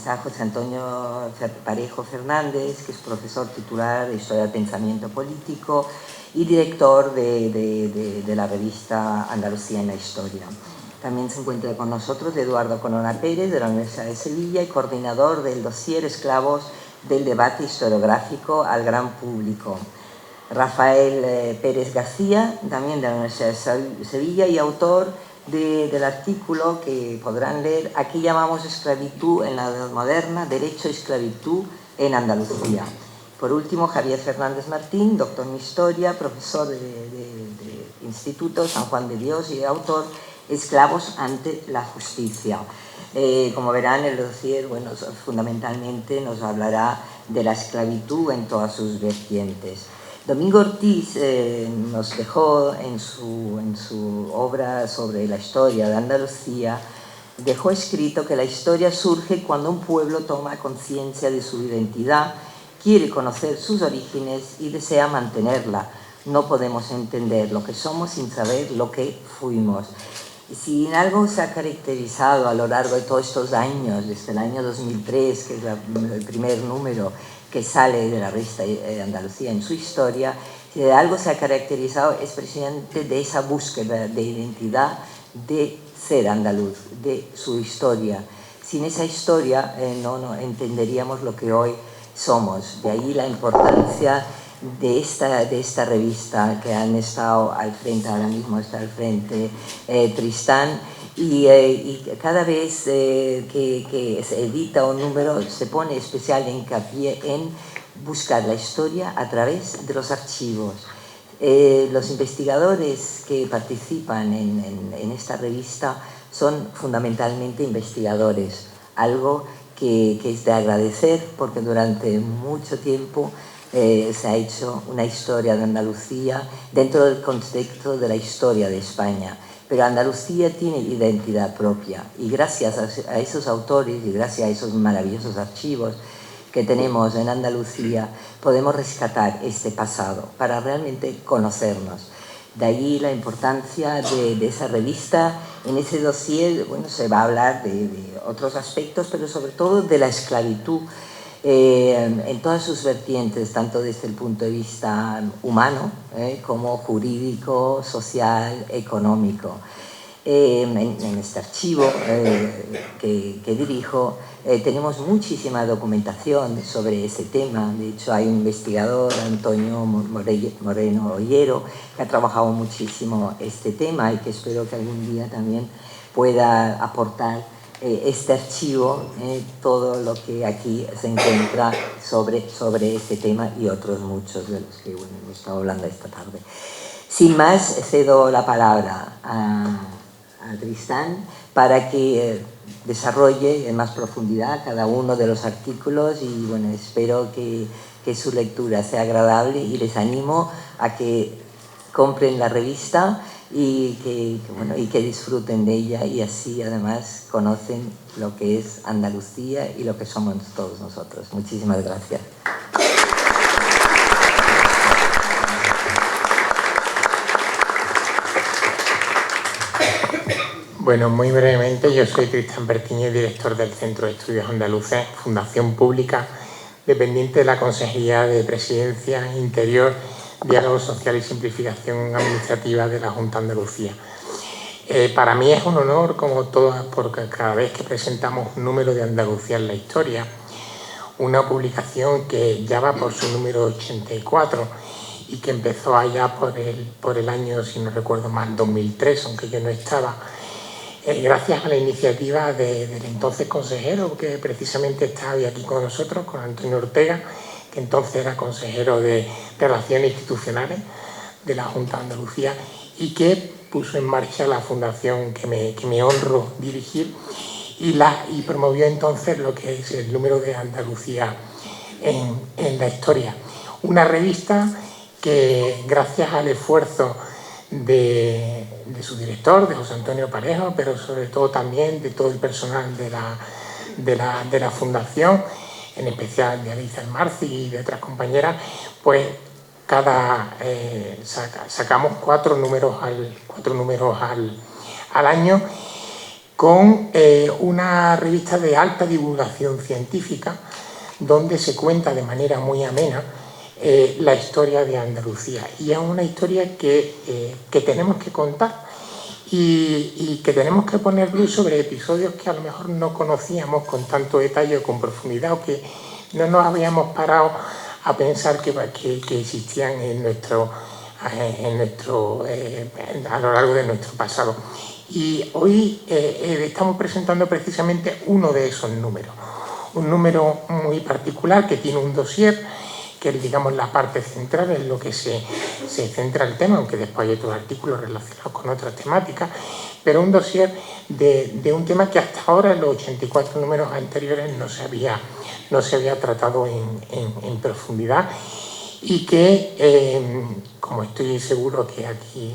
está José Antonio Parejo Fernández, que es profesor titular de Historia del Pensamiento Político y director de la revista Andalucía en la Historia. También se encuentra con nosotros Eduardo Corona Pérez, de la Universidad de Sevilla, y coordinador del dossier Esclavos del debate historiográfico al gran público. Rafael Pérez García, también de la Universidad de Sevilla, y autor del artículo que podrán leer, Aquí llamamos esclavitud en la Edad Moderna, Derecho a esclavitud en Andalucía. Por último, Javier Fernández Martín, doctor en Historia, profesor de Instituto San Juan de Dios y autor Esclavos ante la Justicia. Como verán, el dossier, bueno, fundamentalmente nos hablará de la esclavitud en todas sus vertientes. Domingo Ortiz nos dejó en su obra sobre la historia de Andalucía, dejó escrito que la historia surge cuando un pueblo toma conciencia de su identidad, quiere conocer sus orígenes y desea mantenerla. No podemos entender lo que somos sin saber lo que fuimos. Si en algo se ha caracterizado a lo largo de todos estos años, desde el año 2003, que es el primer número que sale de la revista Andalucía en su historia, si de algo se ha caracterizado es precisamente de esa búsqueda de identidad, de ser andaluz, de su historia. Sin esa historia no entenderíamos lo que hoy somos. De ahí la importancia de esta revista que han estado al frente, ahora mismo está al frente Tristán, y cada vez que se edita un número se pone especial hincapié en buscar la historia a través de los archivos. Los investigadores que participan en esta revista son fundamentalmente investigadores, algo que es de agradecer porque durante mucho tiempo se ha hecho una historia de Andalucía dentro del contexto de la historia de España. Pero Andalucía tiene identidad propia y gracias a esos autores y gracias a esos maravillosos archivos que tenemos en Andalucía podemos rescatar este pasado para realmente conocernos. De ahí la importancia de esa revista. En ese dossier, bueno, se va a hablar de otros aspectos, pero sobre todo de la esclavitud en todas sus vertientes, tanto desde el punto de vista humano como jurídico, social, económico. En este archivo que dirijo tenemos muchísima documentación sobre ese tema. De hecho, hay un investigador, Antonio Moreno Ollero, que ha trabajado muchísimo este tema y que espero que algún día también pueda aportar este archivo, todo lo que aquí se encuentra sobre este tema y otros muchos de los que bueno, hemos estado hablando esta tarde. Sin más, cedo la palabra a Tristán para que desarrolle en más profundidad cada uno de los artículos y bueno, espero que su lectura sea agradable y les animo a que compren la revista y que disfruten de ella y así además conocen lo que es Andalucía y lo que somos todos nosotros. Muchísimas gracias. Bueno, muy brevemente, yo soy Tristán Bertiñez, director del Centro de Estudios Andaluces, Fundación Pública, dependiente de la Consejería de Presidencia, Interior, Diálogo Social y Simplificación Administrativa de la Junta de Andalucía. Para mí es un honor, como todas, porque cada vez que presentamos un número de Andalucía en la historia, una publicación que ya va por su número 84 y que empezó allá por el año, si no recuerdo mal, 2003, aunque yo no estaba, gracias a la iniciativa del entonces consejero, que precisamente está hoy aquí con nosotros, con Antonio Ortega, que entonces era consejero de Relaciones Institucionales de la Junta de Andalucía y que puso en marcha la fundación que me honro dirigir y promovió entonces lo que es el número de Andalucía en la historia. Una revista que gracias al esfuerzo de su director, de José Antonio Parejo, pero sobre todo también de todo el personal de la fundación, en especial de Alicia Marci y de otras compañeras, pues sacamos cuatro números al año con una revista de alta divulgación científica donde se cuenta de manera muy amena la historia de Andalucía. Y es una historia que tenemos que contar y que tenemos que poner luz sobre episodios que a lo mejor no conocíamos con tanto detalle o con profundidad, o que no nos habíamos parado a pensar que existían a lo largo de nuestro pasado. Y hoy estamos presentando precisamente uno de esos números, un número muy particular que tiene un dossier, que es, digamos, la parte central en lo que se centra el tema, aunque después hay otros artículos relacionados con otras temáticas, pero un dossier de un tema que hasta ahora en los 84 números anteriores no se había tratado en profundidad, y que, como estoy seguro que aquí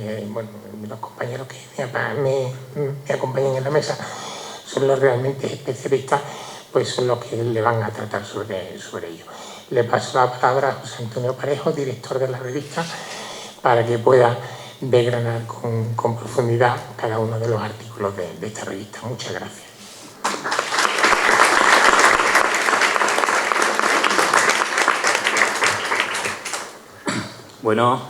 los compañeros que me acompañan en la mesa son los realmente especialistas, pues son los que le van a tratar sobre ello. Le paso la palabra a José Antonio Parejo, director de la revista, para que pueda desgranar con profundidad cada uno de los artículos de esta revista. Muchas gracias. Bueno,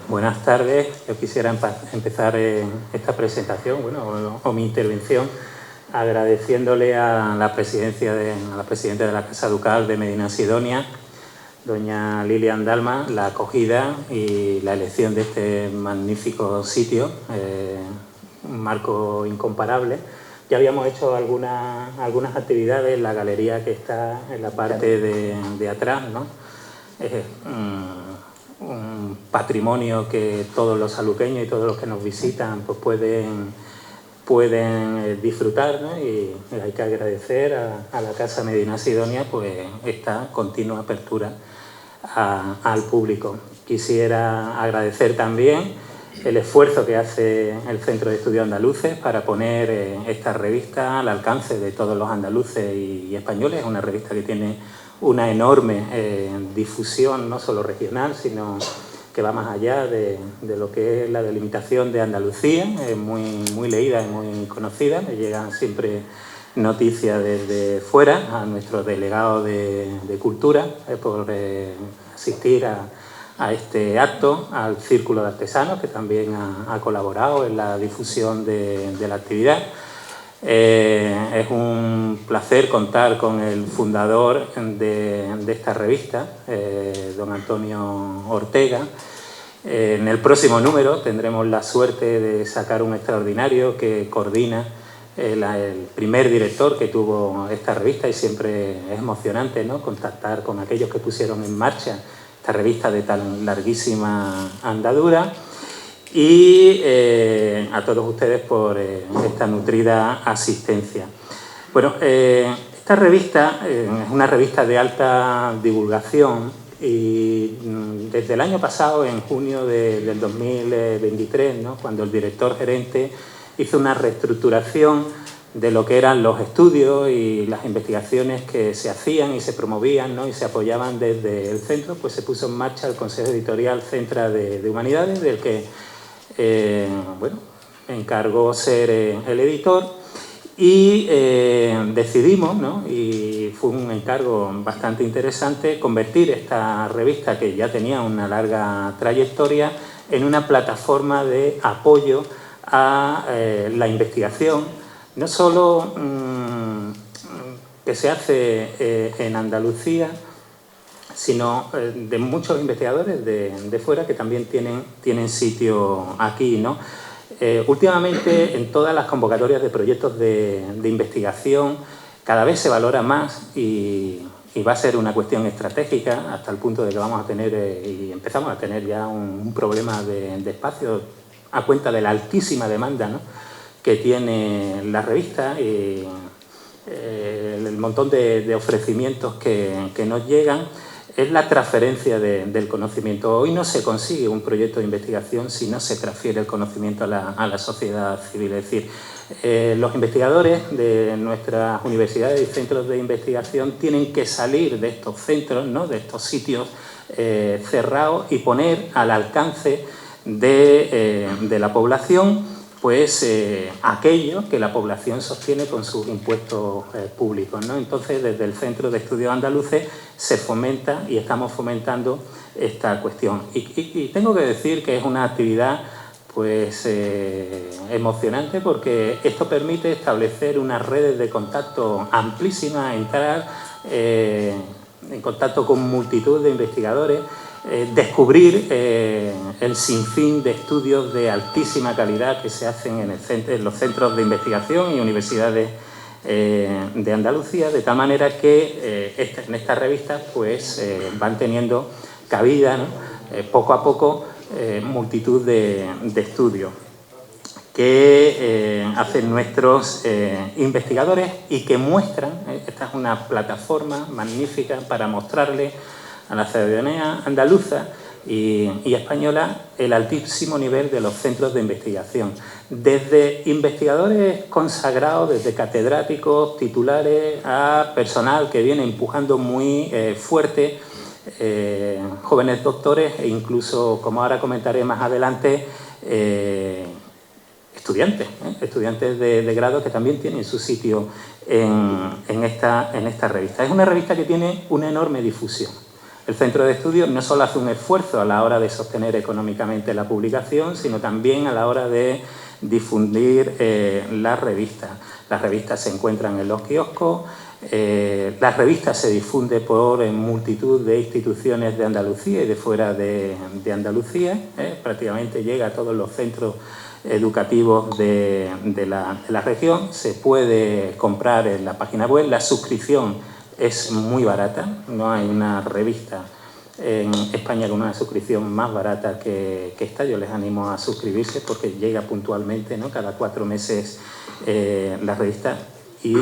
buenas tardes. Yo quisiera empezar esta presentación, o mi intervención, agradeciéndole a la presidenta de la Casa Ducal de Medina-Sidonia, doña Lilian Dalma, la acogida y la elección de este magnífico sitio, un marco incomparable. Ya habíamos hecho algunas actividades en la galería que está en la parte de atrás, ¿no? Un patrimonio que todos los saluqueños y todos los que nos visitan pues pueden disfrutar, ¿no? Y hay que agradecer a la Casa Medina-Sidonia pues esta continua apertura al público. Quisiera agradecer también el esfuerzo que hace el Centro de Estudios Andaluces para poner esta revista al alcance de todos los andaluces y españoles. Es una revista que tiene una enorme difusión, no solo regional, sino que va más allá de lo que es la delimitación de Andalucía. Es muy leída y muy conocida. Me llegan siempre noticias desde fuera a nuestro delegado de Cultura por asistir a este acto, al Círculo de Artesanos, que también ha colaborado en la difusión de la actividad. Es un placer contar con el fundador de esta revista, don Antonio Ortega. En el próximo número tendremos la suerte de sacar un extraordinario que coordina el primer director que tuvo esta revista, y siempre es emocionante, ¿no?, contactar con aquellos que pusieron en marcha esta revista de tan larguísima andadura. Y a todos ustedes por esta nutrida asistencia. Bueno, esta revista es una revista de alta divulgación, y desde el año pasado, en junio del 2023, ¿no?, cuando el director gerente hizo una reestructuración de lo que eran los estudios y las investigaciones que se hacían y se promovían, ¿no?, y se apoyaban desde el centro, pues se puso en marcha el Consejo Editorial Centra de Humanidades, del que me encargó ser el editor, y decidimos, ¿no?, y fue un encargo bastante interesante, convertir esta revista, que ya tenía una larga trayectoria, en una plataforma de apoyo a la investigación, no solo que se hace en Andalucía, sino de muchos investigadores de fuera que también tienen sitio aquí, ¿no? Últimamente, en todas las convocatorias de proyectos de investigación, cada vez se valora más, y va a ser una cuestión estratégica, hasta el punto de que vamos a tener, y empezamos a tener ya un problema de espacio a cuenta de la altísima demanda, ¿no?, que tiene la revista, y el montón de ofrecimientos que nos llegan. Es la transferencia del conocimiento. Hoy no se consigue un proyecto de investigación si no se transfiere el conocimiento a la sociedad civil. Es decir, los investigadores de nuestras universidades y centros de investigación tienen que salir de estos centros, ¿no?, de estos sitios cerrados, y poner al alcance de la población pues aquello que la población sostiene con sus impuestos públicos, ¿no? Entonces, desde el Centro de Estudios Andaluces se fomenta y estamos fomentando esta cuestión. Y tengo que decir que es una actividad pues emocionante, porque esto permite establecer unas redes de contacto amplísimas, entrar en contacto con multitud de investigadores, descubrir el sinfín de estudios de altísima calidad que se hacen en los centros de investigación y universidades de Andalucía, de tal manera que en estas revistas pues, van teniendo cabida, ¿no? Poco a poco multitud de estudios que hacen nuestros investigadores y que muestran, esta es una plataforma magnífica para mostrarle a la ciudadanía andaluza y española el altísimo nivel de los centros de investigación. Desde investigadores consagrados, desde catedráticos, titulares, a personal que viene empujando muy fuerte, jóvenes doctores e incluso, como ahora comentaré más adelante, estudiantes de grado que también tienen su sitio en esta revista. Es una revista que tiene una enorme difusión. El Centro de Estudios no solo hace un esfuerzo a la hora de sostener económicamente la publicación, sino también a la hora de difundir las revistas. Las revistas se encuentran en los kioscos, las revistas se difunden por multitud de instituciones de Andalucía y de fuera de Andalucía, prácticamente llega a todos los centros educativos de la región. Se puede comprar en la página web, la suscripción es muy barata, no hay una revista en España con una suscripción más barata que esta. Yo les animo a suscribirse porque llega puntualmente, ¿no? Cada 4 meses la revista y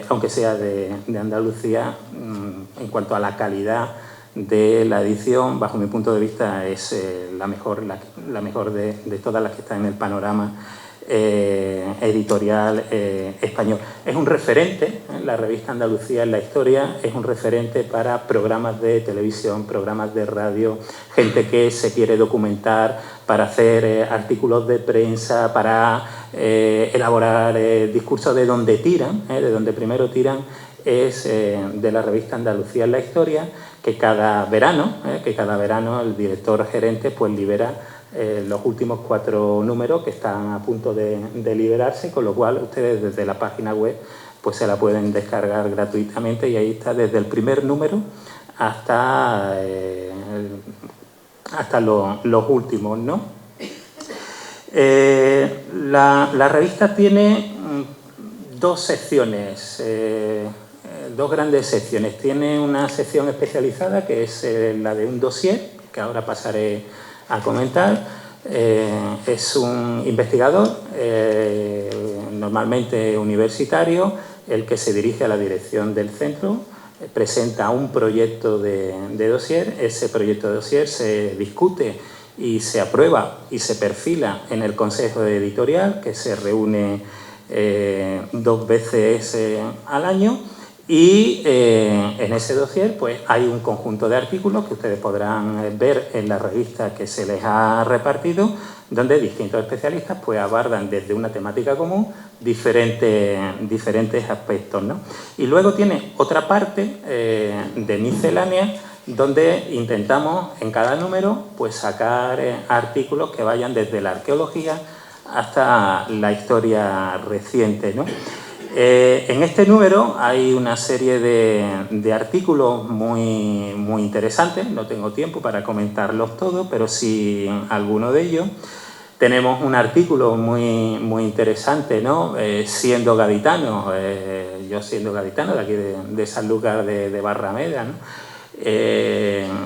aunque sea de Andalucía, en cuanto a la calidad de la edición, bajo mi punto de vista es la mejor de todas las que están en el panorama editorial español. Es un referente, la revista Andalucía en la Historia es un referente para programas de televisión, programas de radio, gente que se quiere documentar para hacer artículos de prensa, para elaborar discursos. De donde tiran, de donde primero tiran es de la revista Andalucía en la Historia, que cada verano el director gerente pues libera los últimos 4 números que están a punto de liberarse, con lo cual ustedes desde la página web pues se la pueden descargar gratuitamente y ahí está desde el primer número hasta los últimos, ¿no? La revista tiene 2 secciones, 2 grandes secciones. Tiene una sección especializada que es la de un dossier, que ahora pasaré a comentar. Es un investigador, normalmente universitario, el que se dirige a la dirección del centro, presenta un proyecto de dossier. Ese proyecto de dossier se discute y se aprueba y se perfila en el Consejo Editorial, que se reúne 2 veces al año. Y en ese dossier pues, hay un conjunto de artículos que ustedes podrán ver en la revista que se les ha repartido, donde distintos especialistas pues, abordan desde una temática común diferentes aspectos, ¿no? Y luego tiene otra parte de miscelánea, donde intentamos en cada número pues, sacar artículos que vayan desde la arqueología hasta la historia reciente, ¿no? En este número hay una serie de artículos muy interesantes. No tengo tiempo para comentarlos todos, pero sí alguno de ellos. Tenemos un artículo muy interesante, ¿no? Siendo gaditano, yo siendo gaditano de aquí de Sanlúcar de Barrameda, ¿no?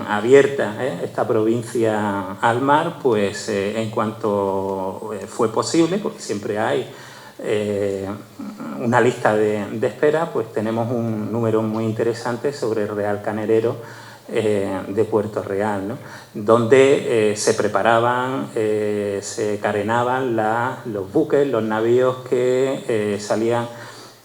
Abierta esta provincia al mar, pues en cuanto fue posible, porque siempre hay una lista de espera, pues tenemos un número muy interesante sobre el Real Canerero de Puerto Real, ¿no? Donde se preparaban, se carenaban los buques, los navíos que salían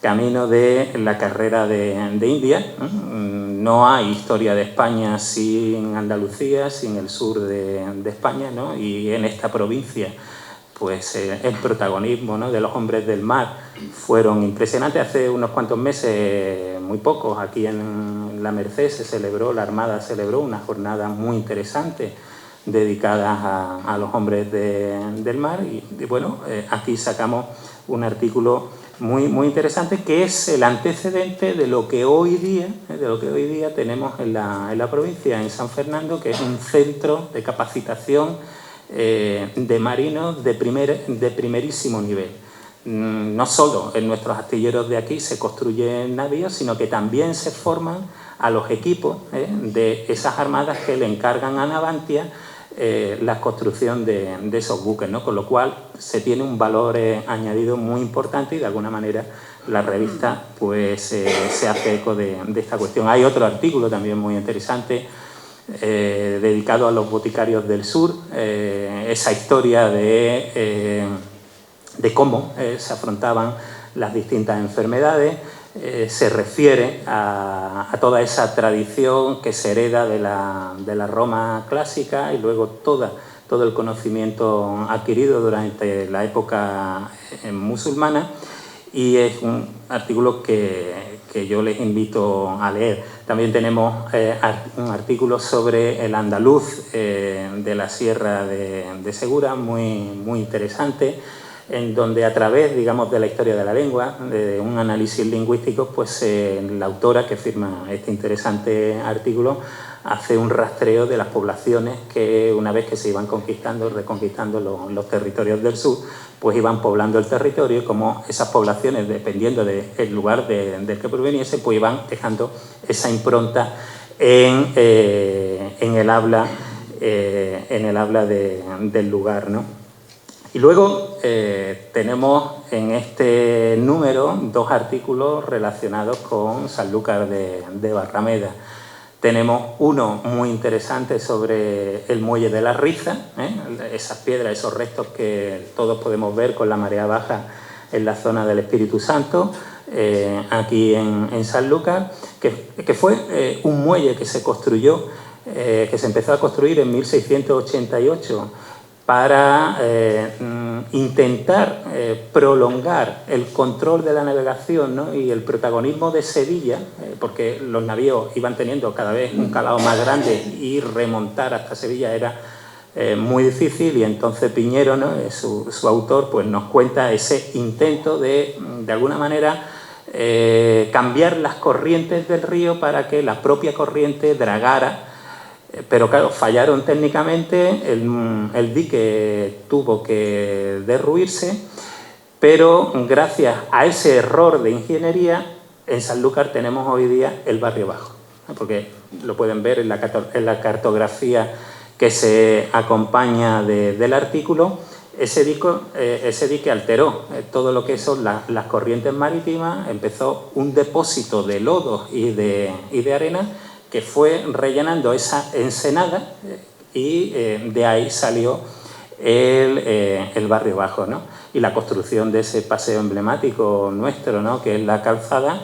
camino de la carrera de India. No hay historia de España sin Andalucía, sin el sur de España, ¿no? Y en esta provincia pues el protagonismo, ¿no?, de los hombres del mar fueron impresionantes. Hace unos cuantos meses, muy pocos, aquí en la Merced la Armada celebró una jornada muy interesante dedicada a los hombres del mar y bueno, aquí sacamos un artículo muy interesante que es el antecedente de lo que hoy día tenemos en la provincia, en San Fernando, que es un centro de capacitación de marinos de primerísimo nivel. No solo en nuestros astilleros de aquí se construyen navíos, sino que también se forman a los equipos de esas armadas que le encargan a Navantia la construcción de esos buques, ¿no? Con lo cual se tiene un valor añadido muy importante y de alguna manera la revista pues, se hace eco de esta cuestión. Hay otro artículo también muy interesante dedicado a los boticarios del sur, esa historia de cómo se afrontaban las distintas enfermedades. Se refiere a toda esa tradición que se hereda de la Roma clásica y luego todo el conocimiento adquirido durante la época musulmana, y es un artículo que yo les invito a leer. También tenemos un artículo sobre el andaluz de la Sierra de Segura, muy interesante, en donde a través, digamos, de la historia de la lengua, de un análisis lingüístico, pues la autora que firma este interesante artículo hace un rastreo de las poblaciones que una vez que se iban reconquistando los territorios del sur, pues iban poblando el territorio y cómo esas poblaciones, dependiendo del lugar del que proveniese, pues iban dejando esa impronta en el habla del lugar, ¿no? Y luego tenemos en este número 2 artículos relacionados con Sanlúcar de Barrameda. Tenemos uno muy interesante sobre el muelle de la Riza, esas piedras, esos restos que todos podemos ver con la marea baja en la zona del Espíritu Santo, aquí en Sanlúcar, que fue un muelle que se construyó, que se empezó a construir en 1688, para intentar prolongar el control de la navegación, ¿no?, y el protagonismo de Sevilla, porque los navíos iban teniendo cada vez un calado más grande y remontar hasta Sevilla era muy difícil, y entonces Piñero, ¿no?, su autor, pues nos cuenta ese intento de alguna manera cambiar las corrientes del río para que la propia corriente dragara. Pero claro, fallaron técnicamente, el dique tuvo que derruirse, pero gracias a ese error de ingeniería, en Sanlúcar tenemos hoy día el barrio bajo, ¿no? Porque lo pueden ver en la cartografía que se acompaña del artículo. Ese dique alteró todo lo que son las corrientes marítimas, empezó un depósito de lodos y de arena que fue rellenando esa ensenada y de ahí salió el barrio bajo, ¿no? Y la construcción de ese paseo emblemático nuestro, ¿no?, que es la Calzada,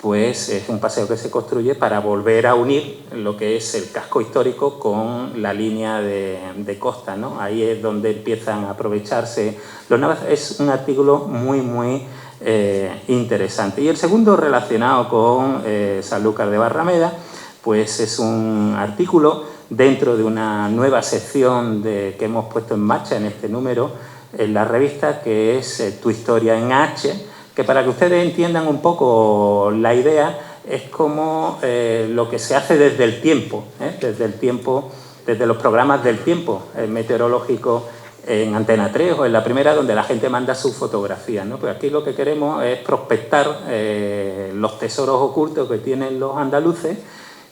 pues es un paseo que se construye para volver a unir lo que es el casco histórico con la línea de costa, ¿no? Ahí es donde empiezan a aprovecharse los naves. Es un artículo muy interesante. Y el segundo, relacionado con Sanlúcar de Barrameda, pues es un artículo dentro de una nueva sección que hemos puesto en marcha en este número en la revista, que es Tu historia en H, que para que ustedes entiendan un poco la idea, es como lo que se hace desde el tiempo, desde los programas del tiempo meteorológico en Antena 3 o en La Primera, donde la gente manda sus fotografías, ¿no? Pues aquí lo que queremos es prospectar los tesoros ocultos que tienen los andaluces,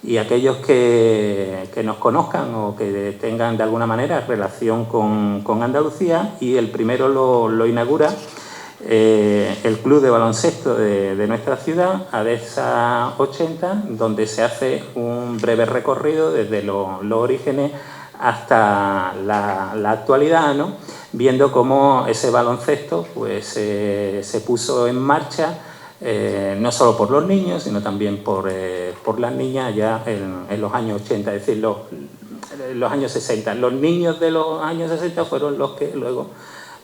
y aquellos que nos conozcan o que tengan de alguna manera relación con Andalucía. Y el primero lo inaugura el club de baloncesto de nuestra ciudad, ADESA 80, donde se hace un breve recorrido desde los orígenes hasta la actualidad, ¿no?, viendo cómo ese baloncesto pues, se puso en marcha, no solo por los niños, sino también por las niñas ya en los años 80, es decir, los años 60. Los niños de los años 60 fueron los que luego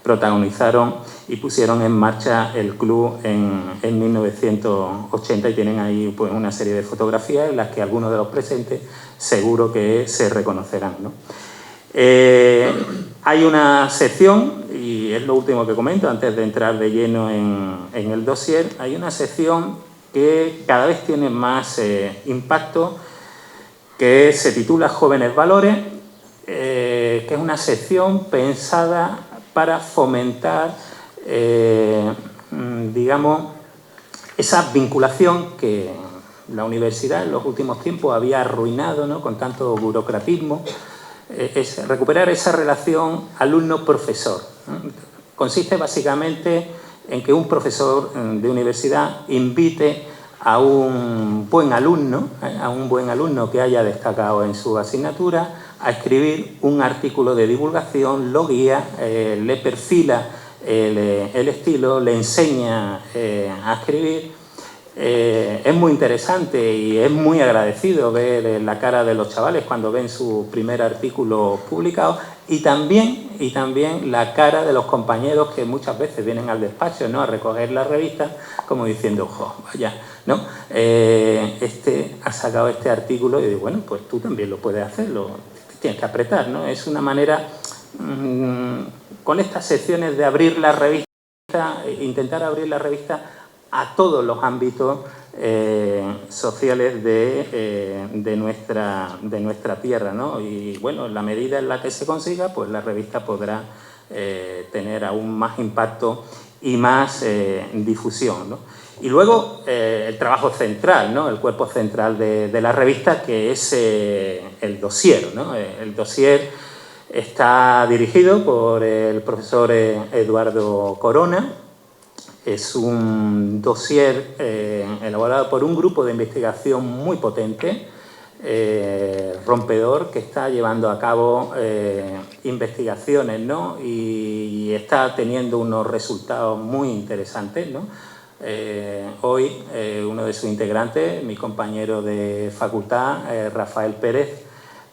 protagonizaron y pusieron en marcha el club en 1980 y tienen ahí pues, una serie de fotografías en las que algunos de los presentes seguro que se reconocerán, ¿no? Hay una sección, y es lo último que comento antes de entrar de lleno en el dossier, hay una sección que cada vez tiene más impacto, que se titula Jóvenes Valores, que es una sección pensada para fomentar, digamos, esa vinculación que la universidad en los últimos tiempos había arruinado, ¿no?, con tanto burocratismo. Es recuperar esa relación alumno-profesor, ¿no? Consiste básicamente en que un profesor de universidad invite a un buen alumno que haya destacado en su asignatura, a escribir un artículo de divulgación, lo guía, le perfila el estilo, le enseña a escribir. Es muy interesante y es muy agradecido ver la cara de los chavales cuando ven su primer artículo publicado y también la cara de los compañeros que muchas veces vienen al despacho, ¿no?, a recoger la revista como diciendo, jo, vaya, ¿no? Este ha sacado este artículo y digo, bueno, pues tú también lo puedes hacerlo, tienes que apretar, ¿no? Es una manera, con estas secciones, de abrir la revista, intentar abrir la revista a todos los ámbitos sociales de nuestra tierra, ¿no? Y bueno, en la medida en la que se consiga, pues la revista podrá tener aún más impacto y más difusión, ¿no? Y luego el trabajo central, ¿no?, el cuerpo central de la revista, que es el dossier, ¿no? El dossier está dirigido por el profesor Eduardo Corona. Es un dossier elaborado por un grupo de investigación muy potente, rompedor, que está llevando a cabo investigaciones, ¿no?, y está teniendo unos resultados muy interesantes, ¿no? Hoy uno de sus integrantes, mi compañero de facultad, Rafael Pérez,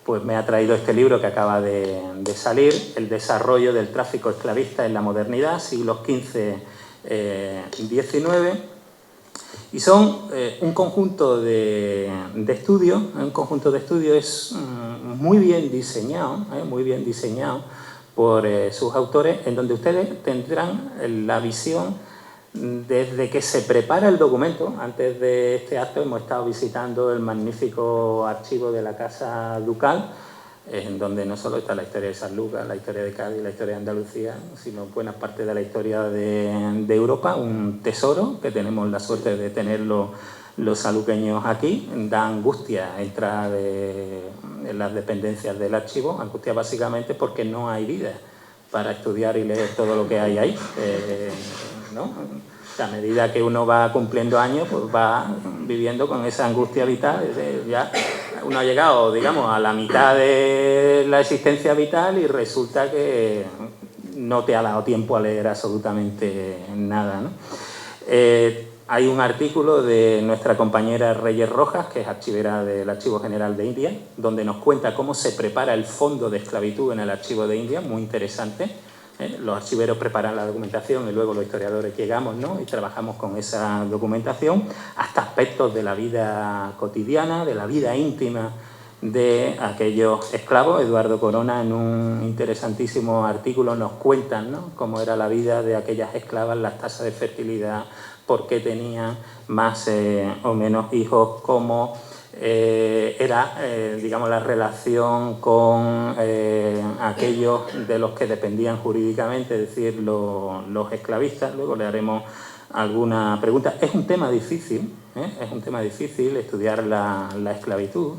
pues me ha traído este libro que acaba de salir, El desarrollo del tráfico esclavista en la modernidad, siglos XV-XIX, y son un conjunto de estudios, es muy bien diseñado por sus autores, en donde ustedes tendrán la visión desde que se prepara el documento. Antes de este acto hemos estado visitando el magnífico archivo de la Casa Ducal, en donde no solo está la historia de San Lucas, la historia de Cádiz, la historia de Andalucía, sino buena parte de la historia de Europa, un tesoro que tenemos la suerte de tenerlo los saluqueños aquí. Da angustia entrar en las dependencias del archivo, angustia básicamente porque no hay vida para estudiar y leer todo lo que hay ahí, ¿no? A medida que uno va cumpliendo años, pues va viviendo con esa angustia vital. Ya uno ha llegado, digamos, a la mitad de la existencia vital y resulta que no te ha dado tiempo a leer absolutamente nada, ¿no? Hay un artículo de nuestra compañera Reyes Rojas, que es archivera del Archivo General de India, donde nos cuenta cómo se prepara el fondo de esclavitud en el Archivo de India, muy interesante. Los archiveros preparan la documentación y luego los historiadores llegamos, ¿no?, y trabajamos con esa documentación, hasta aspectos de la vida cotidiana, de la vida íntima de aquellos esclavos. Eduardo Corona, en un interesantísimo artículo, nos cuentan, ¿no?, cómo era la vida de aquellas esclavas, las tasas de fertilidad, por qué tenían más o menos hijos, cómo era, digamos, la relación con aquellos de los que dependían jurídicamente, es decir, los esclavistas. Luego le haremos alguna pregunta. Es un tema difícil, estudiar la esclavitud.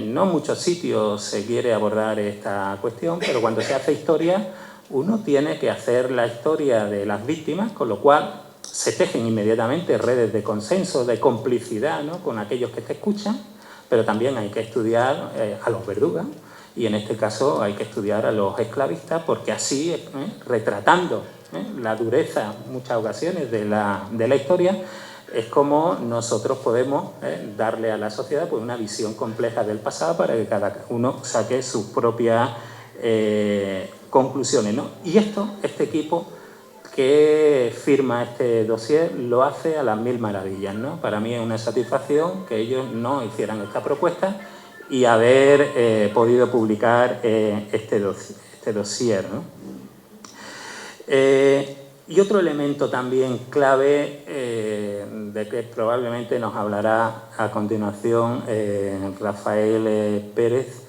No en muchos sitios se quiere abordar esta cuestión, pero cuando se hace historia, uno tiene que hacer la historia de las víctimas, con lo cual se tejen inmediatamente redes de consenso, de complicidad, ¿no?, con aquellos que te escuchan, pero también hay que estudiar a los verdugos y en este caso hay que estudiar a los esclavistas, porque así, retratando la dureza en muchas ocasiones de la historia, es como nosotros podemos darle a la sociedad pues, una visión compleja del pasado para que cada uno saque sus propias conclusiones, ¿no? Y este equipo que firma este dossier lo hace a las mil maravillas, ¿no? Para mí es una satisfacción que ellos no hicieran esta propuesta y haber podido publicar este dossier, ¿no? Y otro elemento también clave, de que probablemente nos hablará a continuación Rafael Pérez,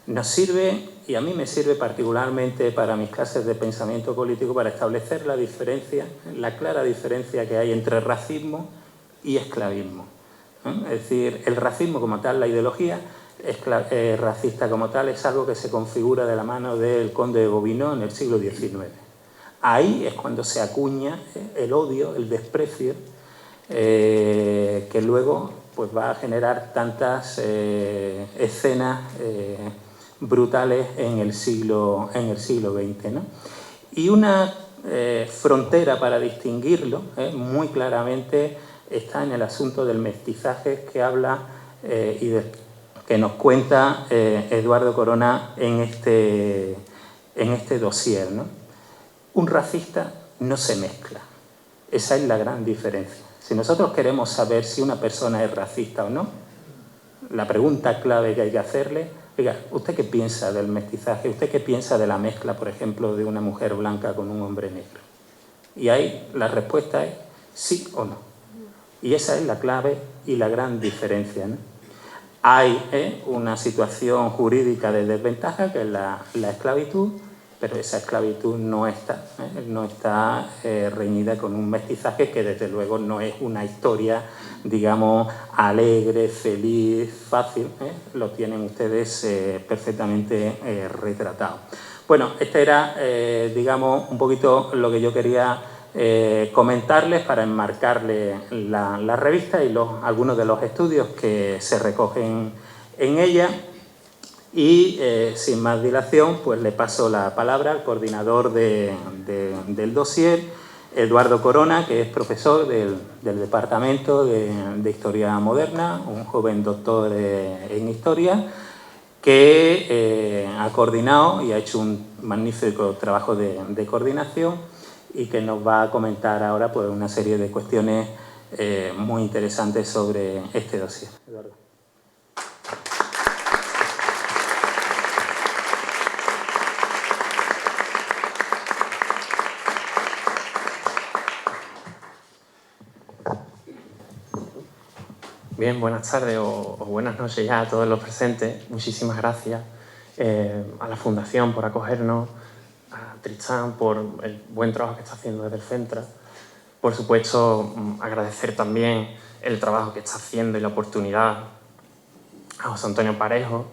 nos sirve, y a mí me sirve particularmente para mis clases de pensamiento político, para establecer la diferencia, la clara diferencia que hay entre racismo y esclavismo. Es decir, el racismo como tal, la ideología racista como tal, es algo que se configura de la mano del conde de Gobineau en el siglo XIX. Ahí es cuando se acuña el odio, el desprecio, que luego pues, va a generar tantas escenas brutales en el siglo XX, ¿no? Y una frontera para distinguirlo muy claramente está en el asunto del mestizaje que habla que nos cuenta Eduardo Corona en este dossier, ¿no? Un racista no se mezcla. Esa es la gran diferencia. Si nosotros queremos saber si una persona es racista o no, la pregunta clave que hay que hacerle, oiga, ¿usted qué piensa del mestizaje? ¿Usted qué piensa de la mezcla, por ejemplo, de una mujer blanca con un hombre negro? Y ahí la respuesta es sí o no. Y esa es la clave y la gran diferencia, ¿no? Hay una situación jurídica de desventaja, que es la esclavitud, pero esa esclavitud no está reñida con un mestizaje que desde luego no es una historia, digamos, alegre, feliz, fácil, lo tienen ustedes perfectamente retratado. Bueno, este era, digamos, un poquito lo que yo quería comentarles para enmarcarle la revista y algunos de los estudios que se recogen en ella. Y sin más dilación, pues le paso la palabra al coordinador del dossier, Eduardo Corona, que es profesor del Departamento de Historia Moderna, un joven doctor en Historia, que ha coordinado y ha hecho un magnífico trabajo de coordinación y que nos va a comentar ahora pues, una serie de cuestiones muy interesantes sobre este dossier. Eduardo. Bien, buenas tardes o buenas noches ya a todos los presentes. Muchísimas gracias a la Fundación por acogernos, a Tristán por el buen trabajo que está haciendo desde el Centra. Por supuesto, agradecer también el trabajo que está haciendo y la oportunidad a José Antonio Parejo,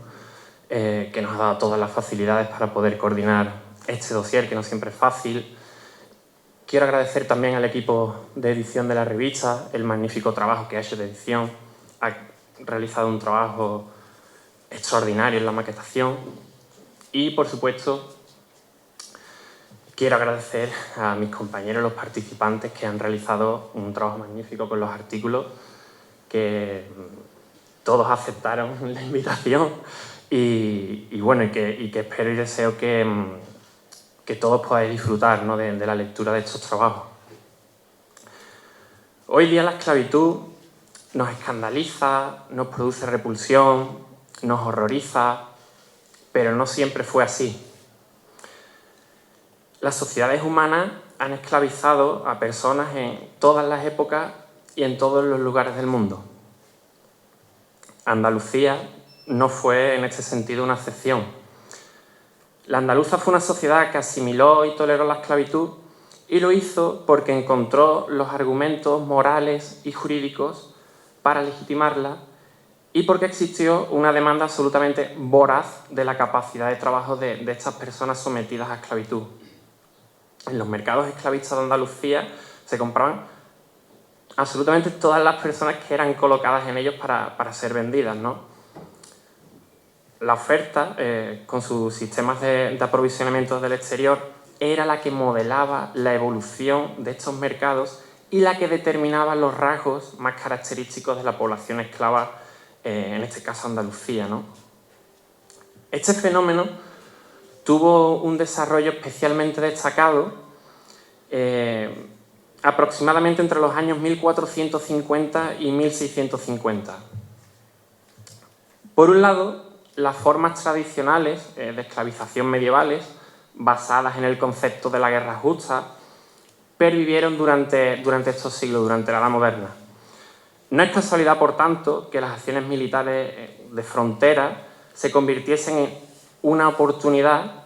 que nos ha dado todas las facilidades para poder coordinar este dossier, que no siempre es fácil. Quiero agradecer también al equipo de edición de la revista el magnífico trabajo que ha hecho de edición. Ha realizado un trabajo extraordinario en la maquetación y, por supuesto, quiero agradecer a mis compañeros, los participantes, que han realizado un trabajo magnífico con los artículos, que todos aceptaron la invitación y bueno, y que espero y deseo que todos podáis disfrutar, ¿no?, de la lectura de estos trabajos. Hoy día la esclavitud nos escandaliza, nos produce repulsión, nos horroriza, pero no siempre fue así. Las sociedades humanas han esclavizado a personas en todas las épocas y en todos los lugares del mundo. Andalucía no fue en este sentido una excepción. La andaluza fue una sociedad que asimiló y toleró la esclavitud y lo hizo porque encontró los argumentos morales y jurídicos para legitimarla y porque existió una demanda absolutamente voraz de la capacidad de trabajo de estas personas sometidas a esclavitud. En los mercados esclavistas de Andalucía se compraban absolutamente todas las personas que eran colocadas en ellos para ser vendidas, ¿no? La oferta, con sus sistemas de aprovisionamiento del exterior, era la que modelaba la evolución de estos mercados y la que determinaba los rasgos más característicos de la población esclava, en este caso Andalucía, ¿no? Este fenómeno tuvo un desarrollo especialmente destacado aproximadamente entre los años 1450 y 1650. Por un lado, las formas tradicionales de esclavización medievales, basadas en el concepto de la guerra justa, pervivieron durante estos siglos, durante la Edad Moderna. No es casualidad, por tanto, que las acciones militares de frontera se convirtiesen en una oportunidad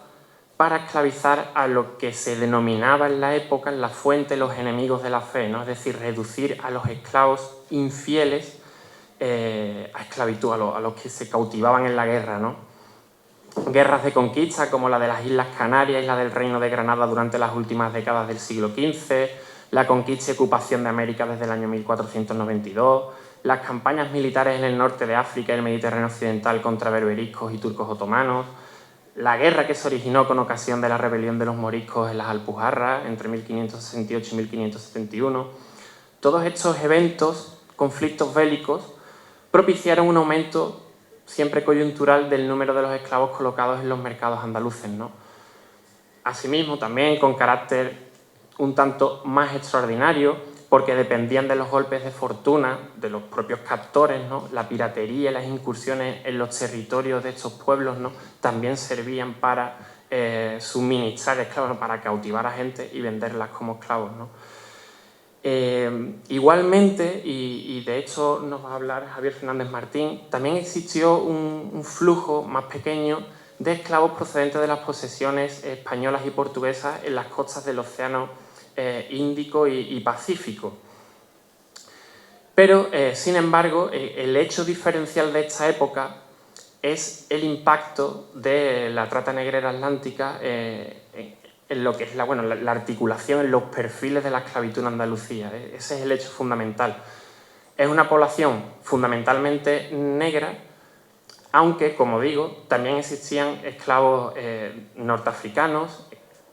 para esclavizar a lo que se denominaba en la época, en la fuente, los enemigos de la fe, ¿no? Es decir, reducir a los esclavos infieles a esclavitud, a los que se cautivaban en la guerra, ¿no? Guerras de conquista como la de las Islas Canarias y la del Reino de Granada durante las últimas décadas del siglo XV, la conquista y ocupación de América desde el año 1492, las campañas militares en el norte de África y el Mediterráneo occidental contra berberiscos y turcos otomanos, la guerra que se originó con ocasión de la rebelión de los moriscos en las Alpujarras entre 1568 y 1571. Todos estos eventos, conflictos bélicos, propiciaron un aumento siempre coyuntural del número de los esclavos colocados en los mercados andaluces, ¿no? Asimismo, también con carácter un tanto más extraordinario, porque dependían de los golpes de fortuna de los propios captores, ¿no? La piratería y las incursiones en los territorios de estos pueblos, ¿no? También servían para suministrar esclavos, ¿no? Para cautivar a gente y venderlas como esclavos, ¿no? Igualmente, y de hecho nos va a hablar Javier Fernández Martín, también existió un flujo más pequeño de esclavos procedentes de las posesiones españolas y portuguesas en las costas del Océano Índico y Pacífico. Pero, sin embargo, el hecho diferencial de esta época es el impacto de la trata negrera atlántica en lo que es la articulación, en los perfiles de la esclavitud en Andalucía. Ese es el hecho fundamental. Es una población fundamentalmente negra, aunque, como digo, también existían esclavos norteafricanos,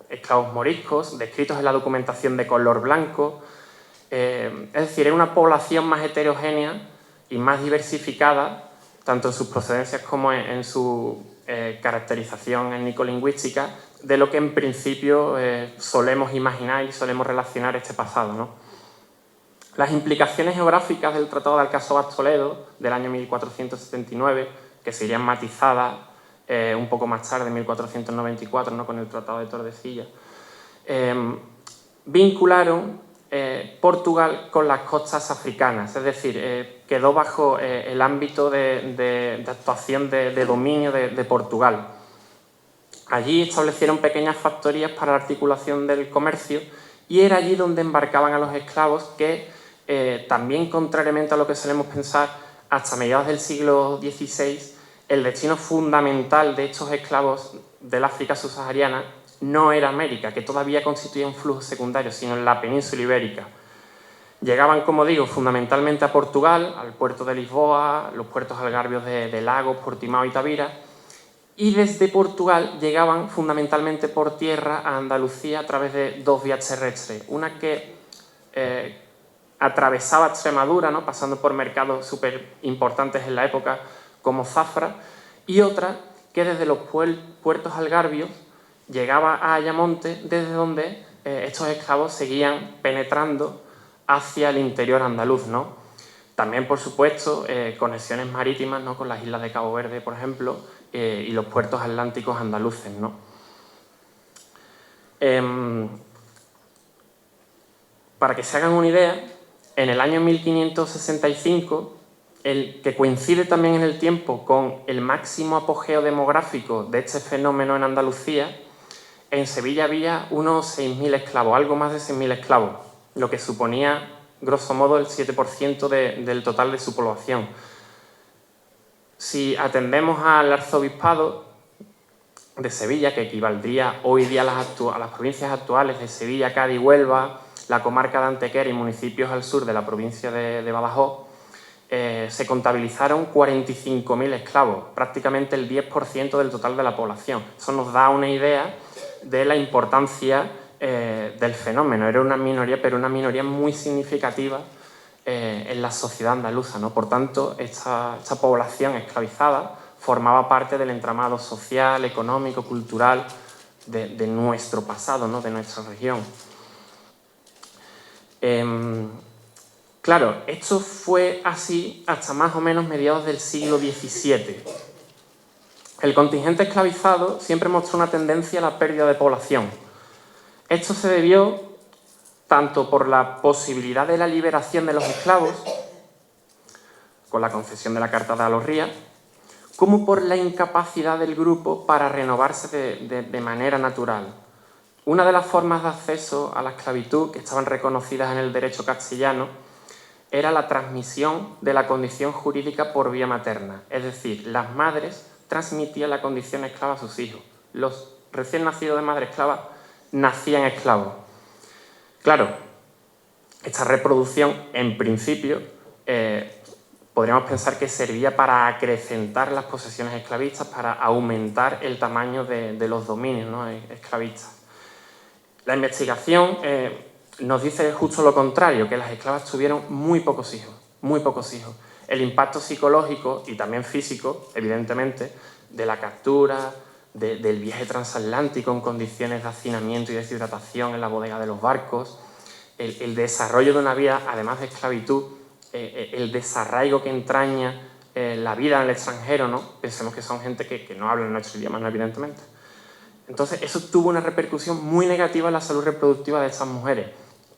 esclavos moriscos, descritos en la documentación de color blanco. Es decir, era una población más heterogénea y más diversificada, tanto en sus procedencias como en su caracterización étnico-lingüística, de lo que en principio solemos imaginar y solemos relacionar este pasado, ¿no? Las implicaciones geográficas del Tratado de Alcácer-Toledo del año 1479, que serían matizadas un poco más tarde, en 1494, ¿no? Con el Tratado de Tordesillas, vincularon Portugal con las costas africanas, es decir, quedó bajo el ámbito de actuación de dominio de Portugal. Allí establecieron pequeñas factorías para la articulación del comercio y era allí donde embarcaban a los esclavos que, también contrariamente a lo que solemos pensar, hasta mediados del siglo XVI, el destino fundamental de estos esclavos del África subsahariana no era América, que todavía constituía un flujo secundario, sino en la península ibérica. Llegaban, como digo, fundamentalmente a Portugal, al puerto de Lisboa, los puertos algarvios de Lagos, Portimao y Tavira, y desde Portugal llegaban fundamentalmente por tierra a Andalucía a través de dos vías terrestres. Una que atravesaba Extremadura, ¿no? Pasando por mercados súper importantes en la época como Zafra, y otra que desde los puertos algarvios llegaba a Ayamonte, desde donde estos esclavos seguían penetrando hacia el interior andaluz, ¿no? También, por supuesto, conexiones marítimas, ¿no? Con las islas de Cabo Verde, por ejemplo, y los puertos atlánticos andaluces, ¿no? Para que se hagan una idea, en el año 1565, que coincide también en el tiempo con el máximo apogeo demográfico de este fenómeno en Andalucía, en Sevilla había unos 6.000 esclavos, algo más de 6.000 esclavos, lo que suponía, grosso modo, el 7% del total de su población. Si atendemos al arzobispado de Sevilla, que equivaldría hoy día a las provincias actuales de Sevilla, Cádiz, Huelva, la comarca de Antequera y municipios al sur de la provincia de Badajoz, se contabilizaron 45.000 esclavos, prácticamente el 10% del total de la población. Eso nos da una idea de la importancia del fenómeno. Era una minoría, pero una minoría muy significativa en la sociedad andaluza, ¿no? Por tanto, esta población esclavizada formaba parte del entramado social, económico, cultural de nuestro pasado, ¿no? De nuestra región. Claro, esto fue así hasta más o menos mediados del siglo XVII. El contingente esclavizado siempre mostró una tendencia a la pérdida de población. Esto se debió tanto por la posibilidad de la liberación de los esclavos, con la concesión de la Carta de Alorría, como por la incapacidad del grupo para renovarse de manera natural. Una de las formas de acceso a la esclavitud que estaban reconocidas en el derecho castellano era la transmisión de la condición jurídica por vía materna, es decir, las madres transmitían la condición esclava a sus hijos. Los recién nacidos de madre esclava nacían esclavos. Claro, esta reproducción, en principio, podríamos pensar que servía para acrecentar las posesiones esclavistas, para aumentar el tamaño de los dominios, ¿no?, esclavistas. La investigación nos dice justo lo contrario, que las esclavas tuvieron muy pocos hijos, muy pocos hijos. El impacto psicológico y también físico, evidentemente, de la captura, del viaje transatlántico en condiciones de hacinamiento y deshidratación en la bodega de los barcos, el desarrollo de una vida, además de esclavitud, el desarraigo que entraña la vida en el extranjero, ¿no? Pensemos que son gente que no habla nuestro idioma, ¿no?, evidentemente. Entonces, eso tuvo una repercusión muy negativa en la salud reproductiva de estas mujeres.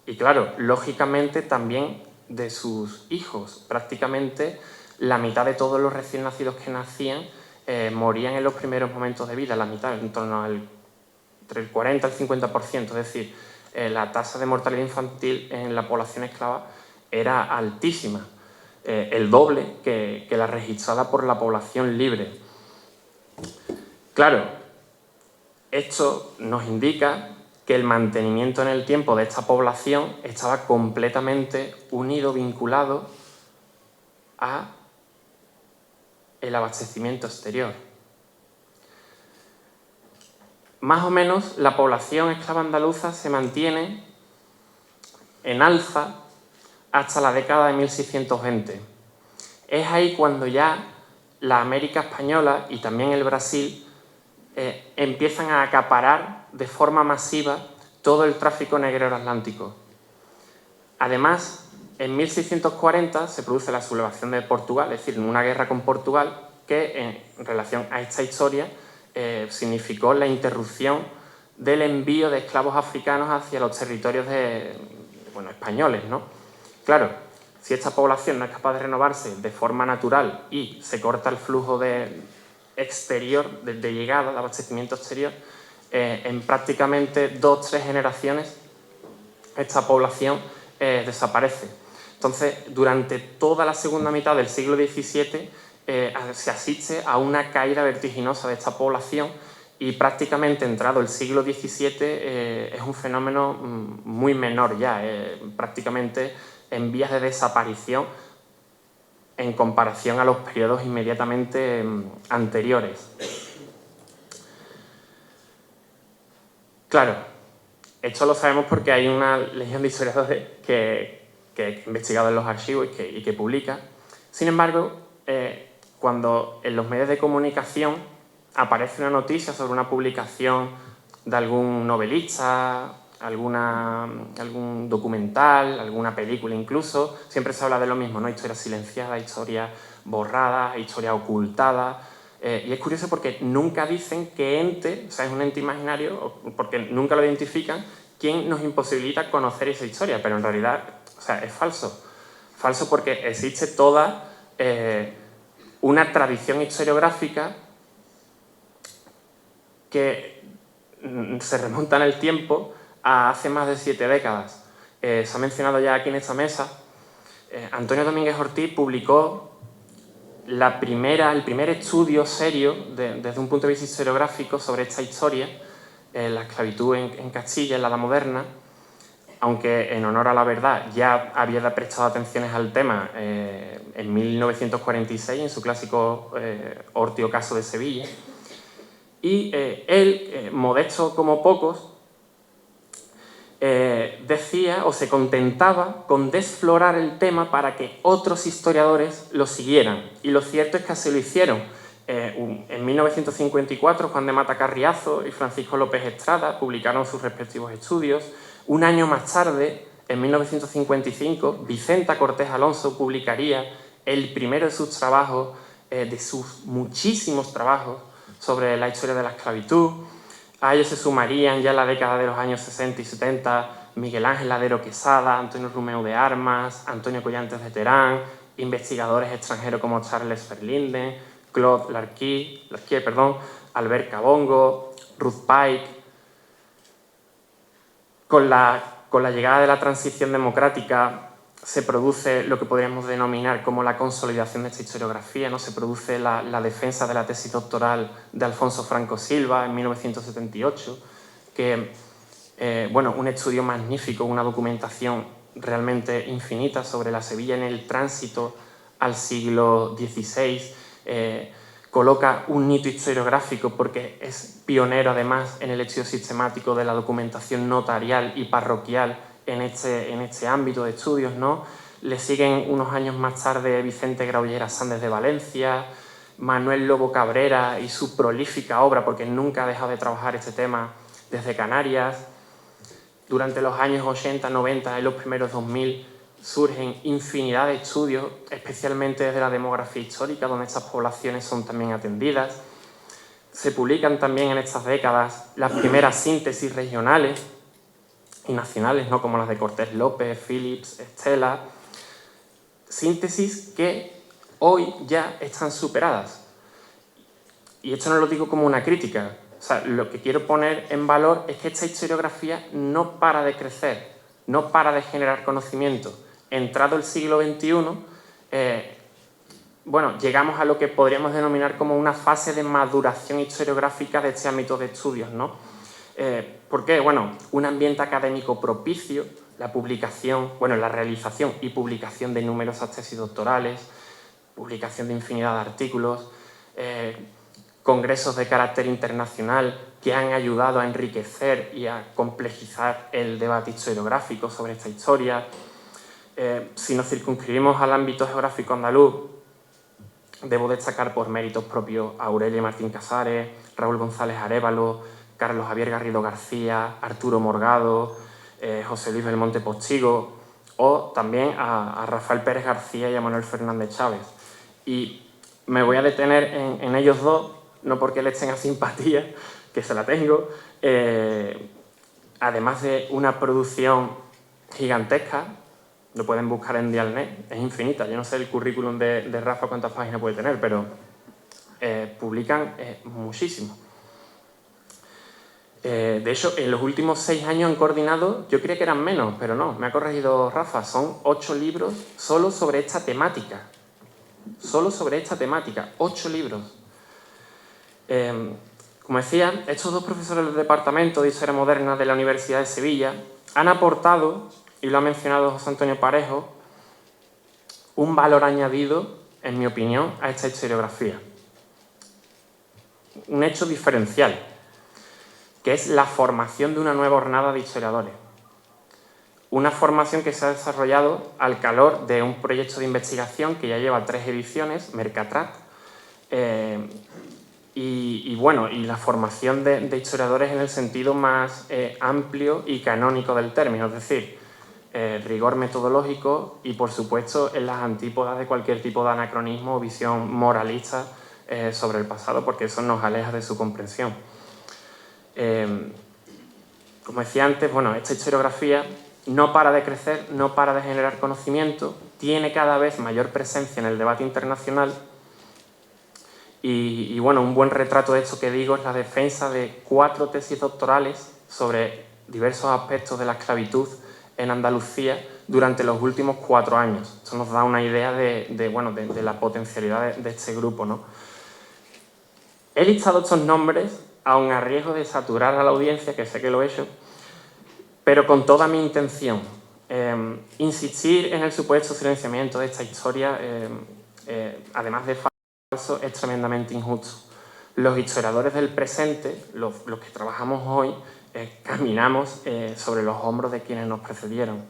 Y claro, lógicamente también de sus hijos. Prácticamente la mitad de todos los recién nacidos que nacían morían en los primeros momentos de vida, la mitad, en torno entre el 40 y el 50%. Es decir, la tasa de mortalidad infantil en la población esclava era altísima, el doble que la registrada por la población libre. Claro, esto nos indica que el mantenimiento en el tiempo de esta población estaba completamente unido, vinculado a el abastecimiento exterior. Más o menos la población esclava andaluza se mantiene en alza hasta la década de 1620. Es ahí cuando ya la América española y también el Brasil empiezan a acaparar de forma masiva todo el tráfico negrero atlántico. Además, en 1640 se produce la sublevación de Portugal, es decir, una guerra con Portugal que, en relación a esta historia, significó la interrupción del envío de esclavos africanos hacia los territorios españoles, ¿no? Claro, si esta población no es capaz de renovarse de forma natural y se corta el flujo exterior, de llegada, de abastecimiento exterior, en prácticamente 2 o 3 generaciones esta población desaparece. Entonces, durante toda la segunda mitad del siglo XVII se asiste a una caída vertiginosa de esta población y prácticamente entrado el siglo XVII es un fenómeno muy menor ya, prácticamente en vías de desaparición en comparación a los periodos inmediatamente anteriores. Claro, esto lo sabemos porque hay una legión de historiadores que he investigado en los archivos y que publica. Sin embargo, cuando en los medios de comunicación aparece una noticia sobre una publicación de algún novelista, algún documental, alguna película incluso, siempre se habla de lo mismo, ¿no? Historia silenciada, historia borrada, historia ocultada. Y es curioso porque nunca dicen qué ente, o sea, es un ente imaginario, porque nunca lo identifican, quién nos imposibilita conocer esa historia, pero en realidad, o sea, es falso. Falso porque existe toda una tradición historiográfica que se remonta en el tiempo a hace más de 7 décadas. Se ha mencionado ya aquí en esta mesa, Antonio Domínguez Ortiz publicó el primer estudio serio desde un punto de vista historiográfico sobre esta historia, la esclavitud en Castilla, en la Edad Moderna, aunque en honor a la verdad ya había prestado atenciones al tema en 1946 en su clásico Hortio Caso de Sevilla. Y él, modesto como pocos, decía o se contentaba con desflorar el tema para que otros historiadores lo siguieran. Y lo cierto es que así lo hicieron. En 1954, Juan de Mata Carriazo y Francisco López Estrada publicaron sus respectivos estudios. Un año más tarde, en 1955, Vicenta Cortés Alonso publicaría el primero de sus trabajos, de sus muchísimos trabajos, sobre la historia de la esclavitud. A ellos se sumarían ya en la década de los años 60 y 70 Miguel Ángel Ladero Quesada, Antonio Romeu de Armas, Antonio Collantes de Terán, investigadores extranjeros como Charles Verlinden, Claude Larquier, Albert Cabongo, Ruth Pike. Con la llegada de la transición democrática se produce lo que podríamos denominar como la consolidación de esta historiografía, ¿no? Se produce la defensa de la tesis doctoral de Alfonso Franco Silva en 1978, que, un estudio magnífico, una documentación realmente infinita sobre la Sevilla en el tránsito al siglo XVI, coloca un hito historiográfico porque es pionero además en el estudio sistemático de la documentación notarial y parroquial en este ámbito de estudios, ¿no? Le siguen unos años más tarde Vicente Graullera Sández de Valencia, Manuel Lobo Cabrera y su prolífica obra, porque nunca ha dejado de trabajar este tema desde Canarias. Durante los años 80, 90 y los primeros 2000 surgen infinidad de estudios, especialmente desde la demografía histórica, donde estas poblaciones son también atendidas. Se publican también en estas décadas las primeras síntesis regionales y nacionales, ¿no? Como las de Cortés López, Phillips, Estela. Síntesis que hoy ya están superadas. Y esto no lo digo como una crítica. O sea, lo que quiero poner en valor es que esta historiografía no para de crecer, no para de generar conocimiento. Entrado el siglo XXI, llegamos a lo que podríamos denominar como una fase de maduración historiográfica de este ámbito de estudios, ¿no? ¿Por qué? Bueno, un ambiente académico propicio, la realización y publicación de numerosas tesis doctorales, publicación de infinidad de artículos, congresos de carácter internacional que han ayudado a enriquecer y a complejizar el debate historiográfico sobre esta historia. Si nos circunscribimos al ámbito geográfico andaluz, debo destacar por méritos propios a Aurelia Martín Casares, Raúl González Arévalo, Carlos Javier Garrido García, Arturo Morgado, José Luis Belmonte Postigo, o también a Rafael Pérez García y a Manuel Fernández Chávez. Y me voy a detener en ellos dos, no porque les tenga simpatía, que se la tengo, además de una producción gigantesca, lo pueden buscar en Dialnet, es infinita. Yo no sé el currículum de Rafa cuántas páginas puede tener, pero publican muchísimo. De hecho, en los últimos 6 años han coordinado, yo creía que eran menos, pero no, me ha corregido Rafa, son 8 libros solo sobre esta temática. Solo sobre esta temática, 8 libros. Como decía, estos dos profesores del Departamento de Historia Moderna de la Universidad de Sevilla han aportado, y lo ha mencionado José Antonio Parejo, un valor añadido, en mi opinión, a esta historiografía. Un hecho diferencial, que es la formación de una nueva hornada de historiadores. Una formación que se ha desarrollado al calor de un proyecto de investigación que ya lleva 3 ediciones, Mercatrat, y la formación de historiadores en el sentido más amplio y canónico del término, es decir, rigor metodológico y, por supuesto, en las antípodas de cualquier tipo de anacronismo o visión moralista sobre el pasado, porque eso nos aleja de su comprensión. Como decía antes, esta historiografía no para de crecer, no para de generar conocimiento, tiene cada vez mayor presencia en el debate internacional y un buen retrato de esto que digo es la defensa de 4 tesis doctorales sobre diversos aspectos de la esclavitud en Andalucía durante los últimos 4 años. Esto nos da una idea de la potencialidad de este grupo, ¿no? He listado estos nombres aun a riesgo de saturar a la audiencia, que sé que lo he hecho, pero con toda mi intención. Insistir en el supuesto silenciamiento de esta historia, además de falso, es tremendamente injusto. Los historiadores del presente, los que trabajamos hoy, caminamos sobre los hombros de quienes nos precedieron.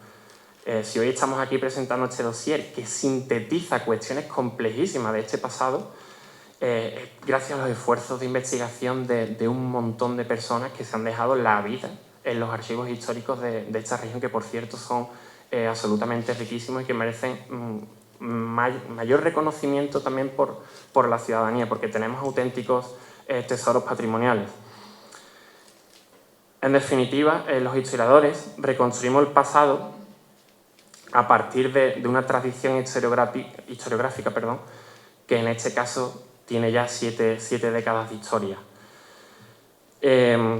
Si hoy estamos aquí presentando este dossier que sintetiza cuestiones complejísimas de este pasado, gracias a los esfuerzos de investigación de un montón de personas que se han dejado la vida en los archivos históricos de esta región, que por cierto son absolutamente riquísimos y que merecen mayor reconocimiento también por la ciudadanía, porque tenemos auténticos tesoros patrimoniales. En definitiva, los historiadores reconstruimos el pasado a partir de una tradición historiográfica, que en este caso tiene ya siete décadas de historia.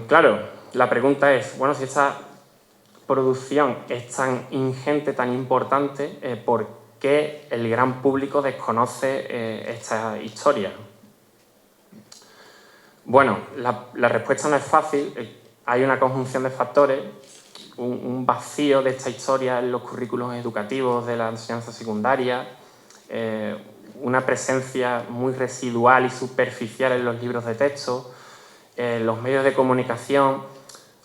Claro, la pregunta es, bueno, si esta producción es tan ingente, tan importante, ¿por qué el gran público desconoce esta historia? Bueno, la respuesta no es fácil. Hay una conjunción de factores, un vacío de esta historia en los currículos educativos de la enseñanza secundaria, una presencia muy residual y superficial en los libros de texto, los medios de comunicación,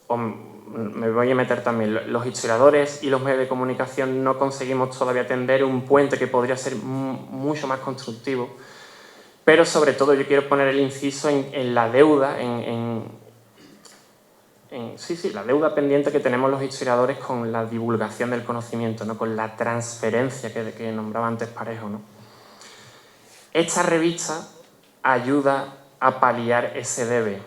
me voy a meter también, los historiadores y los medios de comunicación no conseguimos todavía tender un puente que podría ser mucho más constructivo, pero sobre todo yo quiero poner el inciso en la deuda, la deuda pendiente que tenemos los historiadores con la divulgación del conocimiento, ¿no? Con la transferencia que nombraba antes Parejo, ¿no? Esta revista ayuda a paliar ese debe.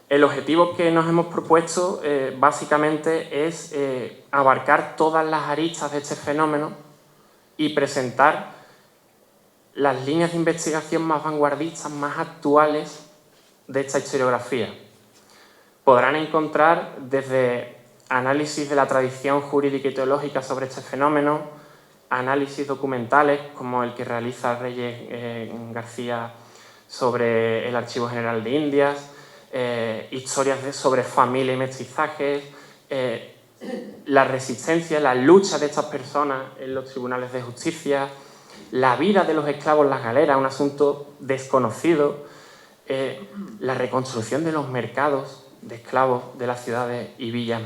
El objetivo que nos hemos propuesto básicamente es abarcar todas las aristas de este fenómeno y presentar las líneas de investigación más vanguardistas, más actuales de esta historiografía. Podrán encontrar desde análisis de la tradición jurídica y teológica sobre este fenómeno, análisis documentales como el que realiza Reyes García sobre el Archivo General de Indias, historias sobre familia y mestizajes, la resistencia, la lucha de estas personas en los tribunales de justicia, la vida de los esclavos en las galeras, un asunto desconocido, la reconstrucción de los mercados de esclavos de las ciudades y villas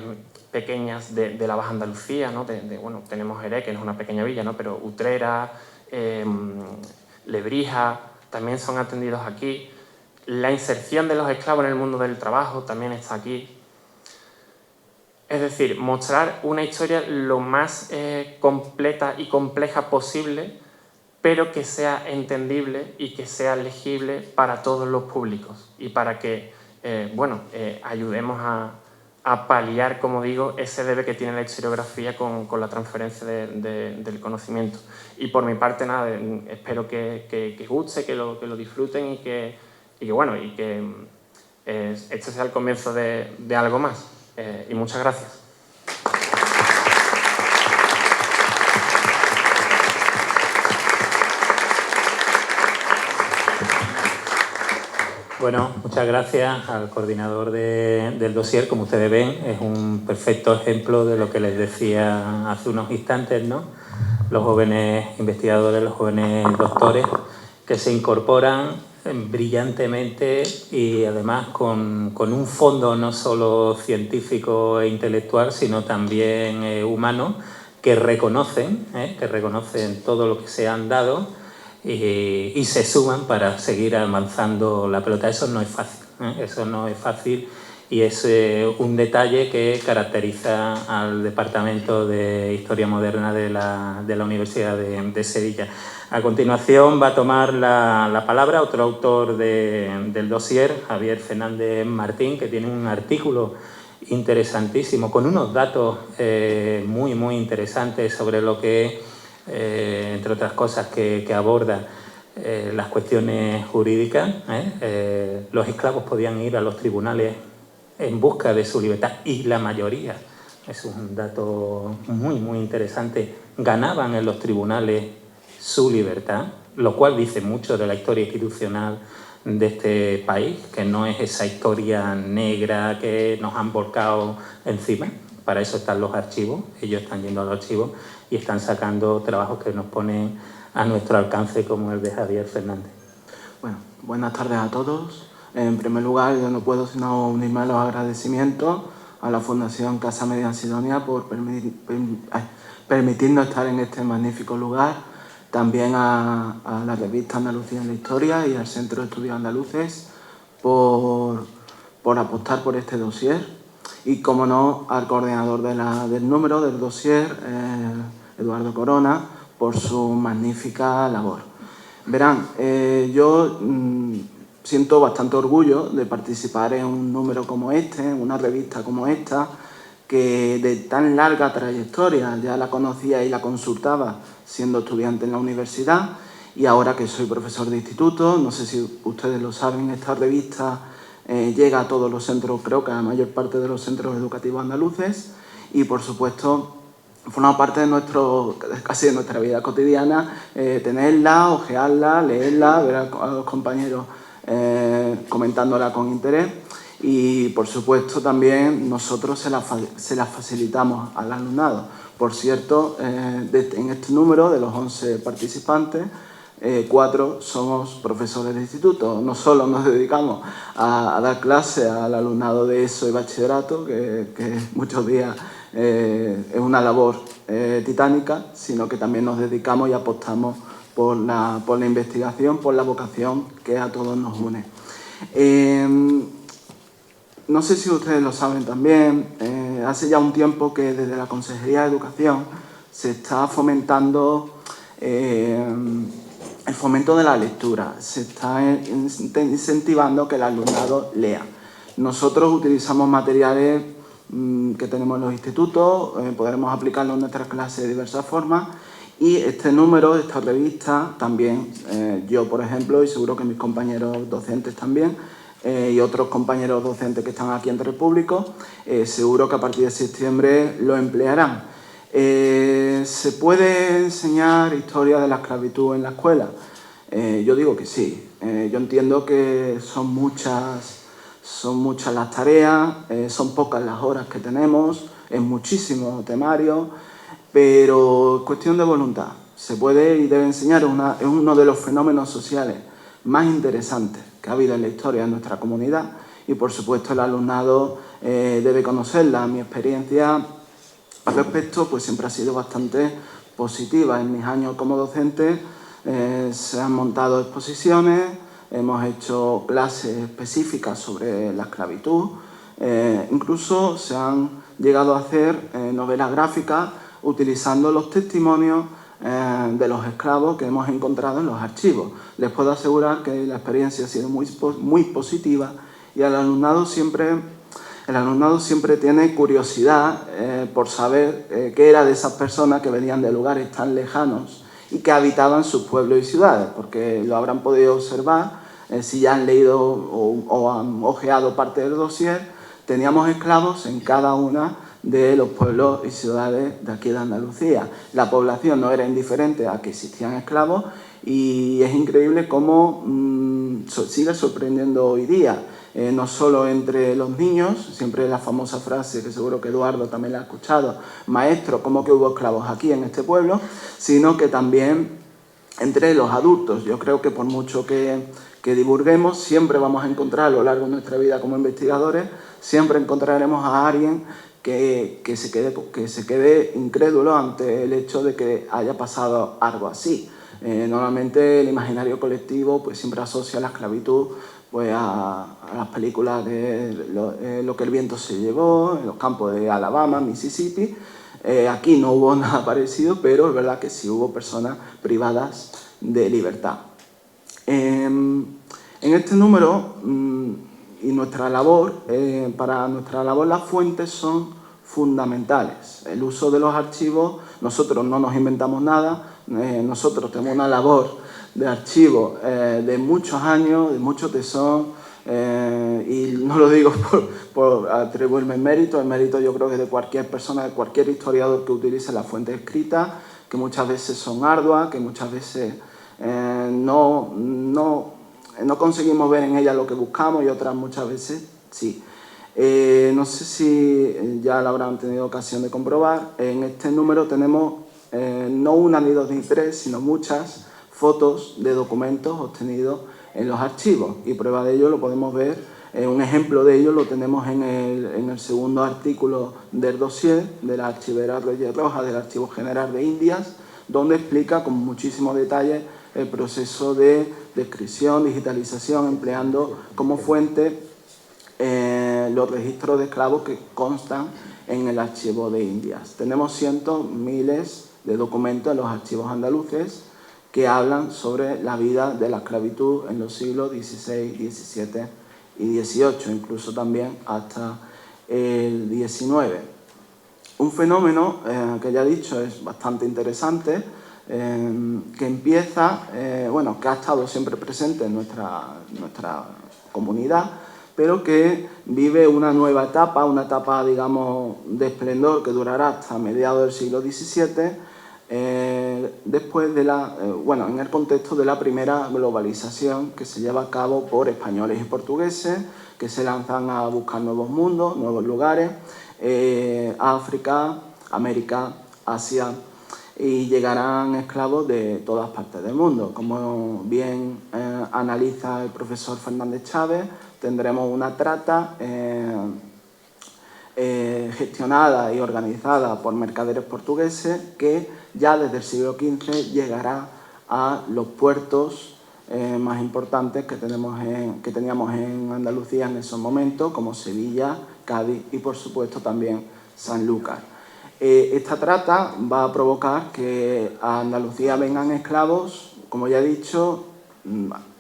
pequeñas de la Baja Andalucía, ¿no? Bueno, tenemos Jerez, que no es una pequeña villa, ¿no? Pero Utrera, Lebrija, también son atendidos aquí. La inserción de los esclavos en el mundo del trabajo también está aquí. Es decir, mostrar una historia lo más completa y compleja posible, pero que sea entendible y que sea legible para todos los públicos y para que ayudemos a paliar, como digo, ese debe que tiene la historiografía con la transferencia del conocimiento. Y por mi parte, nada, espero que guste, que lo disfruten y que este sea el comienzo de algo más. Y muchas gracias. Bueno, muchas gracias al coordinador del dossier. Como ustedes ven, es un perfecto ejemplo de lo que les decía hace unos instantes, ¿no? Los jóvenes investigadores, los jóvenes doctores que se incorporan brillantemente y además con un fondo no solo científico e intelectual, sino también humano, que reconocen todo lo que se han dado y se suman para seguir avanzando la pelota. Eso no es fácil, eso no es fácil y es un detalle que caracteriza al Departamento de Historia Moderna de la Universidad de Sevilla. A continuación va a tomar la palabra otro autor del dossier, Javier Fernández Martín, que tiene un artículo interesantísimo con unos datos muy, muy interesantes sobre lo que entre otras cosas que aborda las cuestiones jurídicas. Los esclavos podían ir a los tribunales en busca de su libertad y la mayoría, es un dato muy, muy interesante, ganaban en los tribunales su libertad, lo cual dice mucho de la historia institucional de este país, que no es esa historia negra que nos han volcado encima. Para eso están los archivos, ellos están yendo a los archivos y están sacando trabajos que nos ponen a nuestro alcance, como el de Javier Fernández. Bueno, buenas tardes a todos. En primer lugar, yo no puedo sino unirme a los agradecimientos a la Fundación Casa Medina Sidonia por permitirnos estar en este magnífico lugar también a la revista Andalucía en la Historia y al Centro de Estudios Andaluces por apostar por este dossier, y, como no, al coordinador del número del dossier, Eduardo Corona, por su magnífica labor. Verán, yo siento bastante orgullo de participar en un número como este, en una revista como esta, que de tan larga trayectoria, ya la conocía y la consultaba siendo estudiante en la universidad, y ahora que soy profesor de instituto, no sé si ustedes lo saben, esta revista llega a todos los centros, creo que a la mayor parte de los centros educativos andaluces, y por supuesto forma parte de casi de nuestra vida cotidiana, tenerla, ojearla, leerla, ver a los compañeros comentándola con interés, y por supuesto también nosotros se la facilitamos al alumnado. Por cierto, en este número de los 11 participantes, 4 somos profesores de instituto. No solo nos dedicamos a dar clase al alumnado de ESO y bachillerato, que muchos días es una labor titánica, sino que también nos dedicamos y apostamos por la investigación, por la vocación que a todos nos une. No sé si ustedes lo saben también, hace ya un tiempo que desde la Consejería de Educación se está fomentando el fomento de la lectura, se está incentivando que el alumnado lea. Nosotros utilizamos materiales que tenemos en los institutos, podremos aplicarlo en nuestras clases de diversas formas, y este número, esta revista, también yo, por ejemplo, y seguro que mis compañeros docentes también, y otros compañeros docentes que están aquí entre el público, seguro que a partir de septiembre lo emplearán. ¿Se puede enseñar historia de la esclavitud en la escuela? Yo digo que sí. Yo entiendo que son muchas las tareas, son pocas las horas que tenemos, es muchísimo temario, pero es cuestión de voluntad. Se puede y debe enseñar, es uno de los fenómenos sociales más interesantes que ha habido en la historia de nuestra comunidad, y por supuesto el alumnado debe conocerla. Mi experiencia al respecto pues siempre ha sido bastante positiva. En mis años como docente se han montado exposiciones, hemos hecho clases específicas sobre la esclavitud, incluso se han llegado a hacer novelas gráficas utilizando los testimonios de los esclavos que hemos encontrado en los archivos. Les puedo asegurar que la experiencia ha sido muy positiva, y el alumnado siempre tiene curiosidad por saber qué era de esas personas que venían de lugares tan lejanos y que habitaban sus pueblos y ciudades, porque lo habrán podido observar si ya han leído o han ojeado parte del dossier. Teníamos esclavos en cada una de los pueblos y ciudades de aquí de Andalucía. La población no era indiferente a que existían esclavos, y es increíble cómo sigue sorprendiendo hoy día, no solo entre los niños, siempre la famosa frase que seguro que Eduardo también la ha escuchado: maestro, ¿cómo que hubo esclavos aquí en este pueblo?, sino que también entre los adultos. Yo creo que por mucho que divulguemos, siempre vamos a encontrar a lo largo de nuestra vida como investigadores, siempre encontraremos a alguien que se quede incrédulo ante el hecho de que haya pasado algo así. Normalmente el imaginario colectivo pues siempre asocia la esclavitud pues a las películas de lo que el viento se llevó, en los campos de Alabama, Mississippi. Aquí no hubo nada parecido, pero es verdad que sí hubo personas privadas de libertad. En este número y nuestra labor, para nuestra labor las fuentes son fundamentales. El uso de los archivos, nosotros no nos inventamos nada, nosotros tenemos una labor de archivo de muchos años, de mucho tesón, y no lo digo por atribuirme el mérito yo creo que de cualquier persona, de cualquier historiador que utilice las fuentes escritas, que muchas veces son arduas, que muchas veces no conseguimos ver en ellas lo que buscamos, y otras muchas veces sí. No sé si ya lo habrán tenido ocasión de comprobar, en este número tenemos no una, ni dos, ni tres, sino muchas fotos de documentos obtenidos en los archivos, y prueba de ello lo podemos ver, un ejemplo de ello lo tenemos en el segundo artículo del dossier de la archivera Reyes Rojas del Archivo General de Indias, donde explica con muchísimo detalle el proceso de descripción, digitalización, empleando como fuente los registros de esclavos que constan en el archivo de Indias. Tenemos cientos, miles de documentos en los archivos andaluces que hablan sobre la vida de la esclavitud en los siglos XVI, XVII y XVIII, incluso también hasta el XIX. Un fenómeno que ya he dicho es bastante interesante, que empieza, que ha estado siempre presente en nuestra comunidad, pero que vive una nueva etapa, una etapa, digamos, de esplendor que durará hasta mediados del siglo XVII, después de en el contexto de la primera globalización que se lleva a cabo por españoles y portugueses, que se lanzan a buscar nuevos mundos, nuevos lugares, África, América, Asia, y llegarán esclavos de todas partes del mundo. Como bien analiza el profesor Fernández Chávez, tendremos una trata gestionada y organizada por mercaderes portugueses que ya desde el siglo XV llegará a los puertos más importantes que teníamos en Andalucía en esos momentos, como Sevilla, Cádiz y por supuesto también Sanlúcar. Esta trata va a provocar que a Andalucía vengan esclavos, como ya he dicho,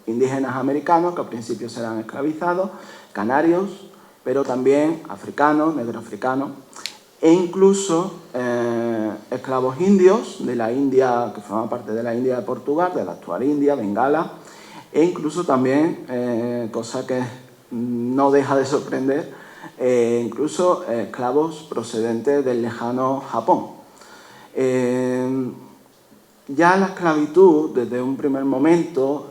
indígenas americanos, que al principio serán esclavizados, canarios, pero también africanos, negroafricanos, e incluso esclavos indios de la India, que forman parte de la India de Portugal, de la actual India, Bengala, e incluso también, cosa que no deja de sorprender, incluso esclavos procedentes del lejano Japón. Ya la esclavitud, desde un primer momento,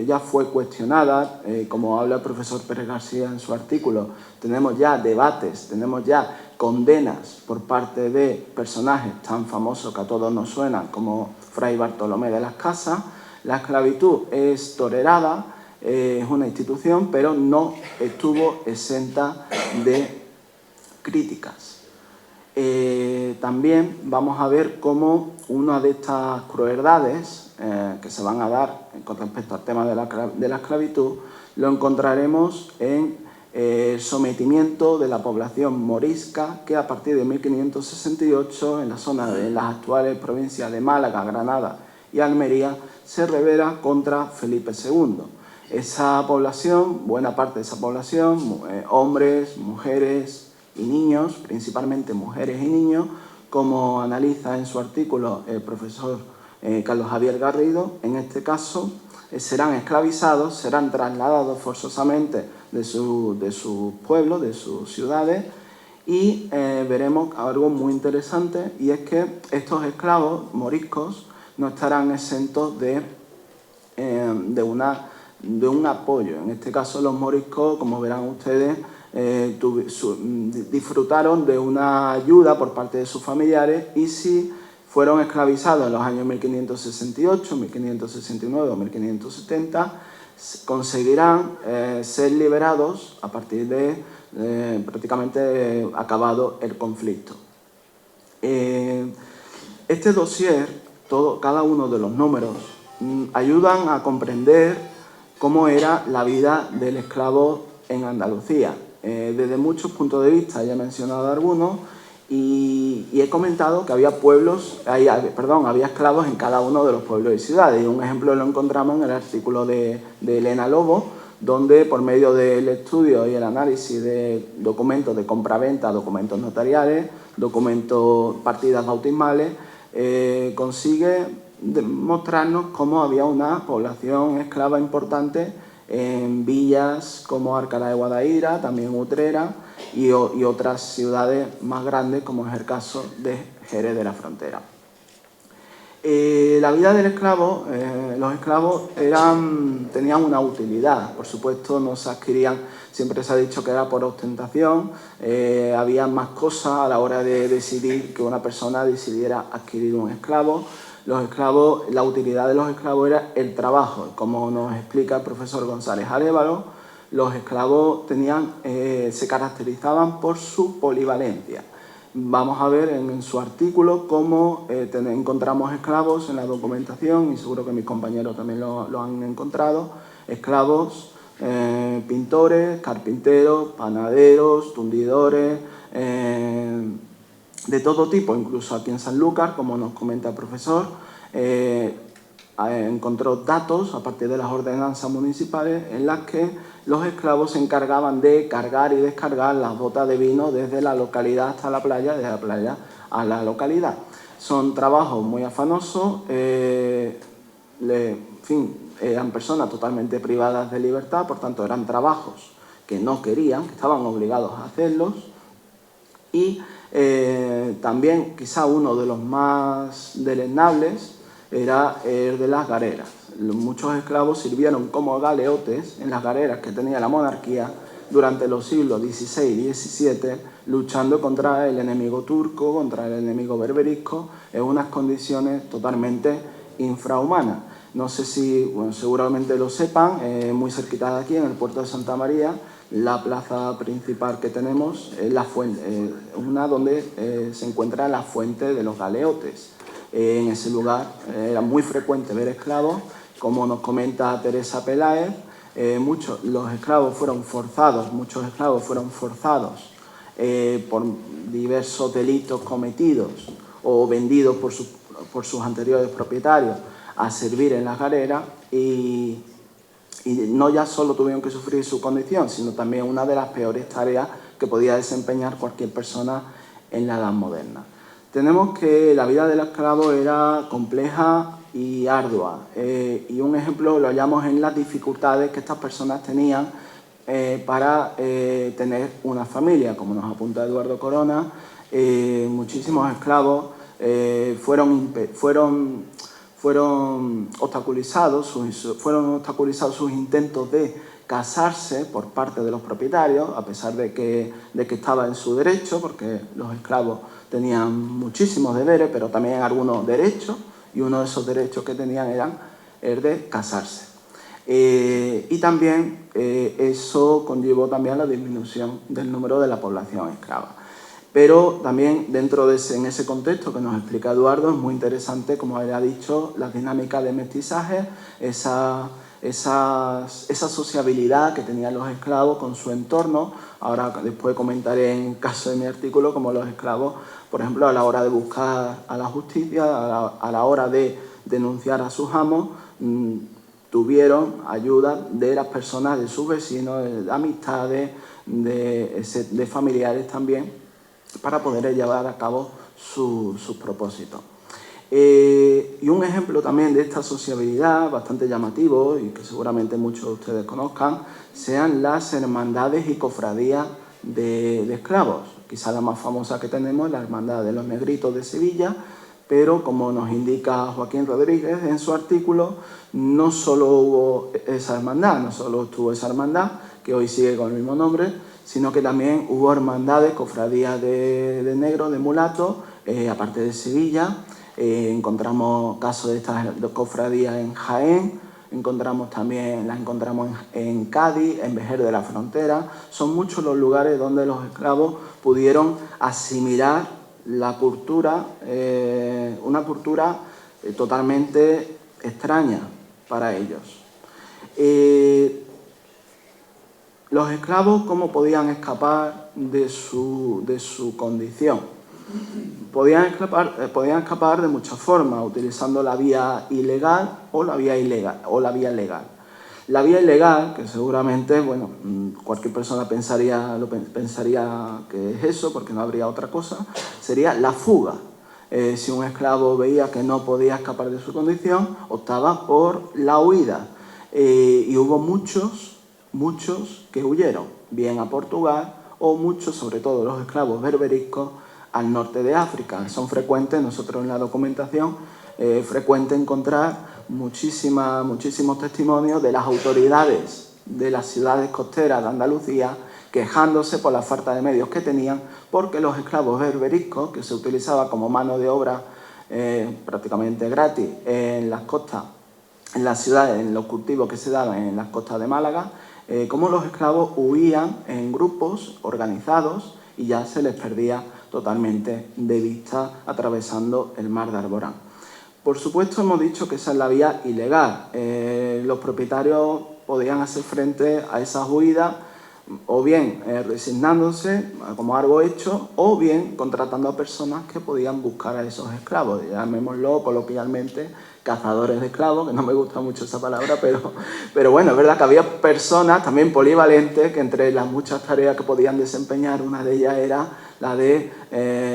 ya fue cuestionada, como habla el profesor Pérez García en su artículo. Tenemos ya debates, tenemos ya condenas por parte de personajes tan famosos que a todos nos suenan, como Fray Bartolomé de las Casas. La esclavitud es tolerada, es una institución, pero no estuvo exenta de críticas. También vamos a ver cómo una de estas crueldades que se van a dar con respecto al tema de la esclavitud lo encontraremos en el sometimiento de la población morisca, que a partir de 1568 en la zona de las actuales provincias de Málaga, Granada y Almería se rebela contra Felipe II. Esa población, buena parte de esa población, hombres, mujeres y niños, principalmente mujeres y niños, como analiza en su artículo el profesor Carlos Javier Garrido, en este caso serán esclavizados, serán trasladados forzosamente de sus pueblos, de sus ciudades, y veremos algo muy interesante, y es que estos esclavos moriscos no estarán exentos de un apoyo. En este caso los moriscos, como verán ustedes, disfrutaron de una ayuda por parte de sus familiares, y si fueron esclavizados en los años 1568, 1569 o 1570, conseguirán ser liberados a partir de prácticamente acabado el conflicto. Este dossier, cada uno de los números, ayudan a comprender cómo era la vida del esclavo en Andalucía. Desde muchos puntos de vista, ya he mencionado algunos, y he comentado que había esclavos en cada uno de los pueblos y ciudades. Y un ejemplo lo encontramos en el artículo de Elena Lobo, donde por medio del estudio y el análisis de documentos de compraventa, documentos notariales, documentos, partidas bautismales, consigue mostrarnos cómo había una población esclava importante en villas como Alcalá de Guadaira, también Utrera y otras ciudades más grandes, como es el caso de Jerez de la Frontera. La vida del esclavo, los esclavos tenían una utilidad, por supuesto no se adquirían, siempre se ha dicho que era por ostentación, había más cosas a la hora de decidir que una persona decidiera adquirir un esclavo. Los esclavos, la utilidad de los esclavos era el trabajo, como nos explica el profesor González Arévalo. Los esclavos se caracterizaban por su polivalencia, vamos a ver en su artículo cómo encontramos esclavos en la documentación, y seguro que mis compañeros también lo han encontrado, esclavos, pintores, carpinteros, panaderos, tundidores, de todo tipo, incluso aquí en Sanlúcar, como nos comenta el profesor, encontró datos a partir de las ordenanzas municipales en las que los esclavos se encargaban de cargar y descargar las botas de vino desde la localidad hasta la playa, desde la playa a la localidad. Son trabajos muy afanosos, en fin, eran personas totalmente privadas de libertad, por tanto eran trabajos que no querían, que estaban obligados a hacerlos, y también quizá uno de los más deleznables era el de las galeras. Muchos esclavos sirvieron como galeotes en las galeras que tenía la monarquía durante los siglos XVI y XVII, luchando contra el enemigo turco, contra el enemigo berberisco, en unas condiciones totalmente infrahumanas. No sé si, bueno, seguramente lo sepan, muy cerquita de aquí, en el puerto de Santa María, la plaza principal que tenemos es la fuente, una donde se encuentra la fuente de los galeotes. En ese lugar era muy frecuente ver esclavos, como nos comenta Teresa Peláez. Muchos esclavos fueron forzados por diversos delitos cometidos o vendidos por sus anteriores propietarios a servir en las galeras, y no ya solo tuvieron que sufrir su condición, sino también una de las peores tareas que podía desempeñar cualquier persona en la Edad Moderna. Tenemos que la vida del esclavo era compleja y ardua, y un ejemplo lo hallamos en las dificultades que estas personas tenían para tener una familia. Como nos apunta Eduardo Corona, muchísimos esclavos fueron obstaculizados sus intentos de casarse por parte de los propietarios, a pesar de que estaba en su derecho, porque los esclavos tenían muchísimos deberes, pero también algunos derechos, y uno de esos derechos que tenían era el de casarse. Y también eso conllevó también la disminución del número de la población esclava. Pero también en ese contexto que nos explica Eduardo, es muy interesante, como él ha dicho, las dinámicas de mestizaje, esa sociabilidad que tenían los esclavos con su entorno. Ahora después comentaré en el caso de mi artículo cómo los esclavos, por ejemplo, a la hora de buscar a la justicia, a la hora de denunciar a sus amos, tuvieron ayuda de las personas, de sus vecinos, de amistades, de familiares también, para poder llevar a cabo sus propósitos. Y un ejemplo también de esta sociabilidad bastante llamativo, y que seguramente muchos de ustedes conozcan, sean las hermandades y cofradías de esclavos. Quizá la más famosa que tenemos es la Hermandad de los Negritos de Sevilla, pero como nos indica Joaquín Rodríguez en su artículo, no solo hubo esa hermandad, no solo estuvo esa hermandad, que hoy sigue con el mismo nombre, sino que también hubo hermandades, cofradías de negros, de mulatos, aparte de Sevilla. Encontramos casos de estas cofradías en Jaén, las encontramos en Cádiz, en Vejer de la Frontera. Son muchos los lugares donde los esclavos pudieron asimilar la cultura, una cultura totalmente extraña para ellos. Los esclavos, ¿cómo podían escapar de su condición? Podían escapar de muchas formas, utilizando la vía ilegal o la vía legal. La vía ilegal, que seguramente, bueno, cualquier persona pensaría que es eso, porque no habría otra cosa, sería la fuga. Si un esclavo veía que no podía escapar de su condición, optaba por la huida. Y hubo muchos que huyeron, bien a Portugal, o muchos, sobre todo los esclavos berberiscos, al norte de África. Son frecuentes, nosotros en la documentación, frecuente encontrar muchísimos testimonios de las autoridades de las ciudades costeras de Andalucía quejándose por la falta de medios que tenían, porque los esclavos berberiscos, que se utilizaba como mano de obra prácticamente gratis en las costas, en las ciudades, en los cultivos que se daban en las costas de Málaga, como los esclavos huían en grupos organizados y ya se les perdía totalmente de vista atravesando el mar de Alborán. Por supuesto, hemos dicho que esa es la vía ilegal. Los propietarios podían hacer frente a esas huidas o bien resignándose como algo hecho, o bien contratando a personas que podían buscar a esos esclavos, llamémoslo coloquialmente cazadores de esclavos, que no me gusta mucho esa palabra, pero bueno, es verdad que había personas también polivalentes que entre las muchas tareas que podían desempeñar, una de ellas era la de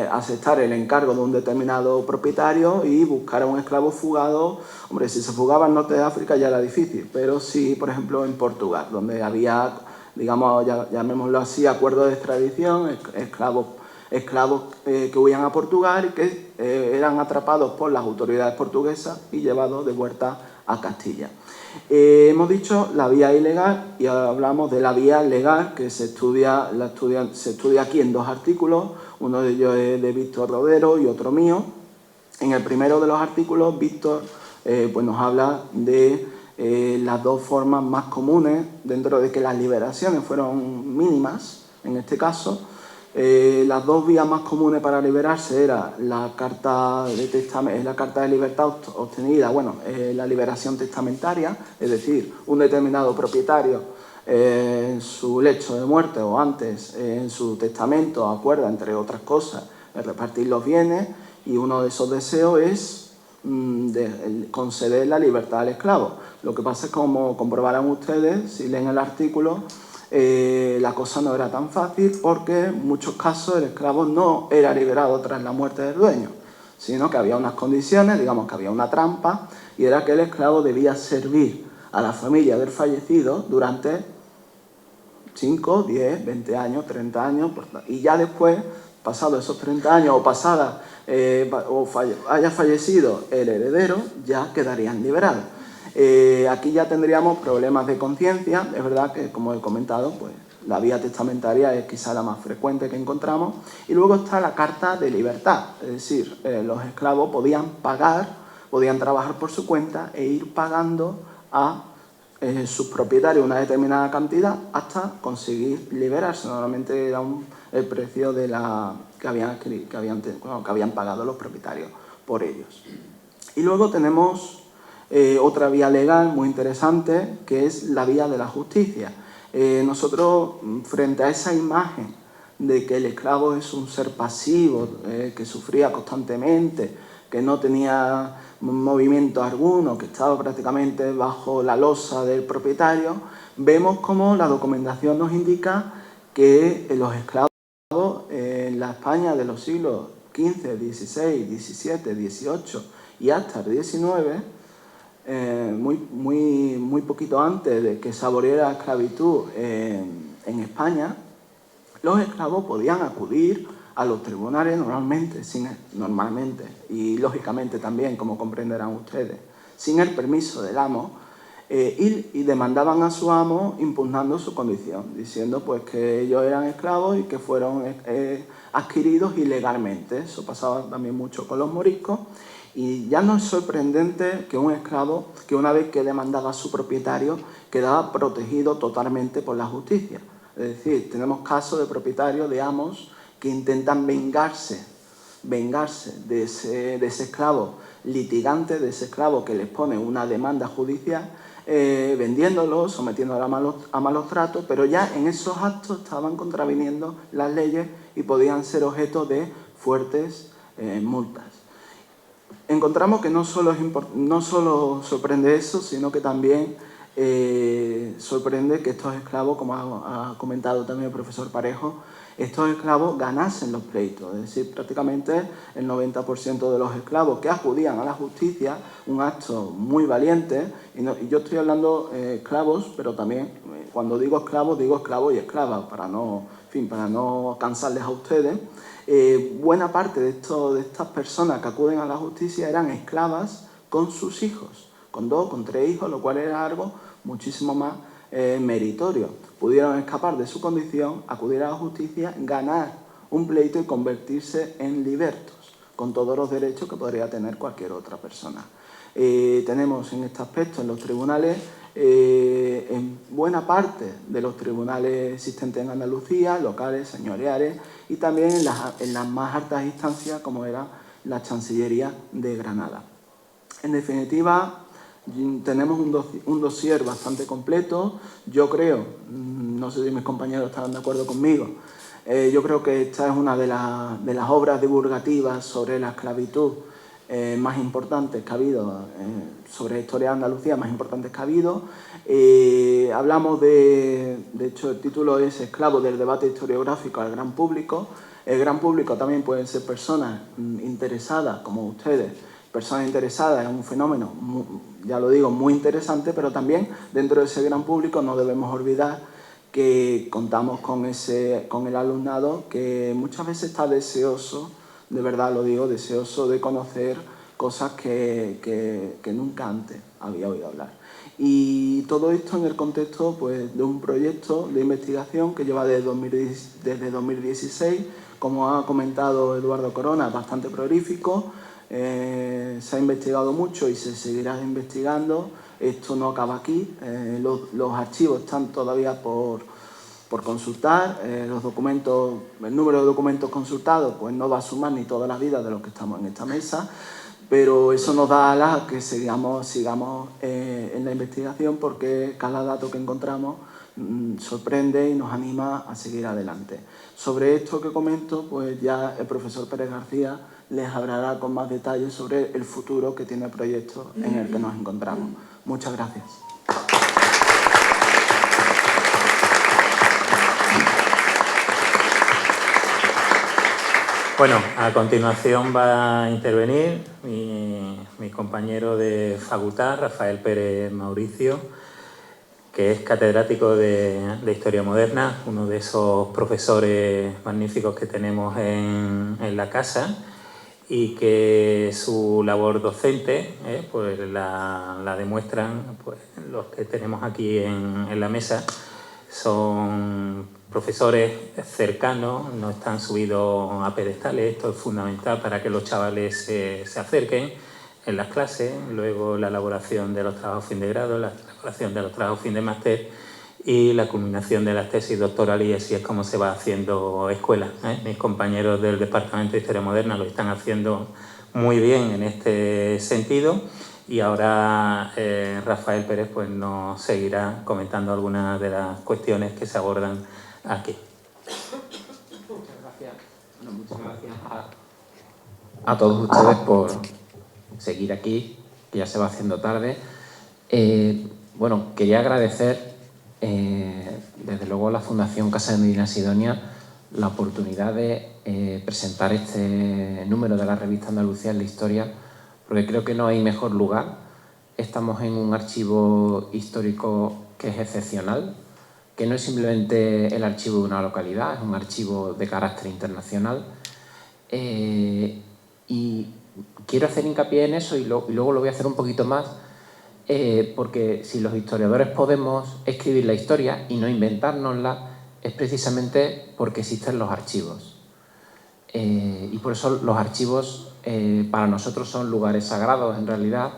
aceptar el encargo de un determinado propietario y buscar a un esclavo fugado. Hombre, si se fugaba al norte de África ya era difícil, pero sí, por ejemplo, en Portugal, donde había, digamos, llamémoslo así, acuerdos de extradición, esclavos que huían a Portugal y que eran atrapados por las autoridades portuguesas y llevados de vuelta a Castilla. Hemos dicho la vía ilegal y ahora hablamos de la vía legal, que se estudia aquí en 2 artículos, uno de ellos es de Víctor Rodero y otro mío. En el primero de los artículos, Víctor pues nos habla de las 2 formas más comunes, dentro de que las liberaciones fueron mínimas, en este caso. Las 2 vías más comunes para liberarse era la carta de libertad obtenida, la liberación testamentaria, es decir, un determinado propietario en su lecho de muerte o antes en su testamento acuerda, entre otras cosas, repartir los bienes, y uno de esos deseos es conceder la libertad al esclavo. Lo que pasa es, como comprobarán ustedes si leen el artículo, la cosa no era tan fácil, porque en muchos casos el esclavo no era liberado tras la muerte del dueño, sino que había unas condiciones, digamos que había una trampa, y era que el esclavo debía servir a la familia del fallecido durante 5, 10, 20 años, 30 años, y ya después, pasados esos 30 años haya fallecido el heredero, ya quedarían liberados. Aquí ya tendríamos problemas de conciencia. Es verdad que, como he comentado, pues la vía testamentaria es quizá la más frecuente que encontramos. Y luego está la carta de libertad, es decir, los esclavos podían trabajar por su cuenta e ir pagando a sus propietarios una determinada cantidad hasta conseguir liberarse. Normalmente era el precio de que habían pagado los propietarios por ellos. Y luego tenemos otra vía legal muy interesante, que es la vía de la justicia. Nosotros, frente a esa imagen de que el esclavo es un ser pasivo, que sufría constantemente, que no tenía movimiento alguno, que estaba prácticamente bajo la losa del propietario, vemos cómo la documentación nos indica que los esclavos en la España de los siglos XV, XVI, XVII, XVIII y hasta el XIX, muy poquito antes de que se aboliera la esclavitud en España, los esclavos podían acudir a los tribunales normalmente, y lógicamente también, como comprenderán ustedes, sin el permiso del amo, y demandaban a su amo impugnando su condición, diciendo pues que ellos eran esclavos y que fueron adquiridos ilegalmente. Eso pasaba también mucho con los moriscos. Y ya no es sorprendente que un esclavo, que una vez que demandaba a su propietario, quedaba protegido totalmente por la justicia. Es decir, tenemos casos de propietarios, de amos, que intentan vengarse de ese esclavo litigante, de ese esclavo que les pone una demanda judicial, vendiéndolo, sometiéndolo a malos tratos, pero ya en esos actos estaban contraviniendo las leyes y podían ser objeto de fuertes multas. Encontramos que no solo sorprende eso, sino que también sorprende que estos esclavos, como ha comentado también el profesor Parejo, estos esclavos ganasen los pleitos. Es decir, prácticamente el 90% de los esclavos que acudían a la justicia, un acto muy valiente, y yo estoy hablando esclavos, pero también cuando digo esclavos y esclavas, para no cansarles a ustedes. Buena parte de estas personas que acuden a la justicia eran esclavas con sus hijos, con 2, con 3 hijos, lo cual era algo muchísimo más meritorio. Pudieron escapar de su condición, acudir a la justicia, ganar un pleito y convertirse en libertos, con todos los derechos que podría tener cualquier otra persona. Tenemos en este aspecto en los tribunales en buena parte de los tribunales existentes en Andalucía, locales, señoriales, y también en las más altas instancias, como era la Chancillería de Granada. En definitiva, tenemos un dossier bastante completo. Yo creo, no sé si mis compañeros estarán de acuerdo conmigo, yo creo que esta es una de las obras divulgativas sobre la esclavitud más importantes que ha habido, sobre la historia de Andalucía más importantes que ha habido. Hablamos de hecho el título es Esclavos del debate historiográfico al gran público. El gran público también pueden ser personas interesadas, como ustedes, personas interesadas en un fenómeno, ya lo digo, muy interesante, pero también dentro de ese gran público no debemos olvidar que contamos con el alumnado que muchas veces está deseoso, de verdad lo digo, deseoso de conocer cosas que nunca antes había oído hablar. Y todo esto en el contexto pues, de un proyecto de investigación que lleva desde 2016, como ha comentado Eduardo Corona, bastante prolífico. Se ha investigado mucho y se seguirá investigando. Esto no acaba aquí. Los archivos están todavía por consultar. Los documentos, el número de documentos consultados pues no va a sumar ni toda la vida de los que estamos en esta mesa, pero eso nos da alas a que sigamos en la investigación, porque cada dato que encontramos sorprende y nos anima a seguir adelante. Sobre esto que comento, pues ya el profesor Pérez García les hablará con más detalles sobre el futuro que tiene el proyecto en el que nos encontramos. Muchas gracias. Bueno, a continuación va a intervenir mi compañero de facultad, Rafael Pérez Mauricio, que es catedrático de Historia Moderna, uno de esos profesores magníficos que tenemos en la casa, y que su labor docente pues la demuestran pues, los que tenemos aquí en la mesa. Son profesores cercanos, no están subidos a pedestales. Esto es fundamental para que los chavales se acerquen en las clases, luego la elaboración de los trabajos fin de grado, la elaboración de los trabajos fin de máster y la culminación de las tesis doctorales, y así es como se va haciendo escuela. Mis compañeros del Departamento de Historia Moderna lo están haciendo muy bien en este sentido, y ahora Rafael Pérez pues, nos seguirá comentando algunas de las cuestiones que se abordan aquí. Muchas gracias. Bueno, muchas gracias a todos ustedes por seguir aquí, que ya se va haciendo tarde. Bueno, quería agradecer desde luego a la Fundación Casa de Medina Sidonia la oportunidad de presentar este número de la revista Andalucía en la Historia, porque creo que no hay mejor lugar. Estamos en un archivo histórico que es excepcional, que no es simplemente el archivo de una localidad, es un archivo de carácter internacional. Y quiero hacer hincapié en eso y luego lo voy a hacer un poquito más, porque si los historiadores podemos escribir la historia y no inventárnosla, es precisamente porque existen los archivos. Y por eso los archivos para nosotros son lugares sagrados en realidad,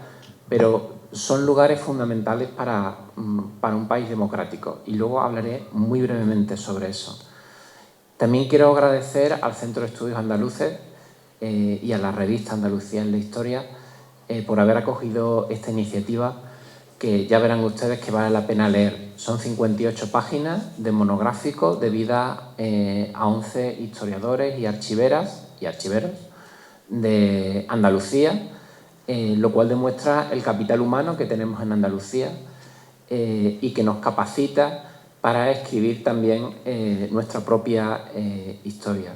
pero son lugares fundamentales para un país democrático, y luego hablaré muy brevemente sobre eso. También quiero agradecer al Centro de Estudios Andaluces y a la revista Andalucía en la Historia por haber acogido esta iniciativa, que ya verán ustedes que vale la pena leer. Son 58 páginas de monográfico de vida a 11 historiadores y archiveras y archiveros de Andalucía, lo cual demuestra el capital humano que tenemos en Andalucía y que nos capacita para escribir también nuestra propia historia.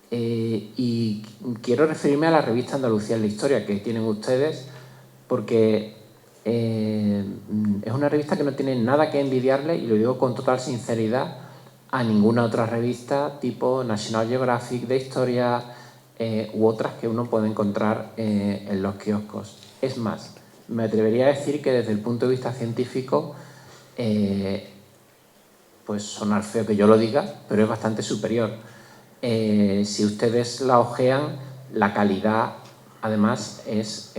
Y quiero referirme a la revista Andalucía en la Historia que tienen ustedes, porque es una revista que no tiene nada que envidiarle, y lo digo con total sinceridad, a ninguna otra revista tipo National Geographic de historia u otras que uno puede encontrar en los kioscos. Es más, me atrevería a decir que desde el punto de vista científico, pues sonar feo que yo lo diga, pero es bastante superior. Si ustedes la hojean, la calidad además es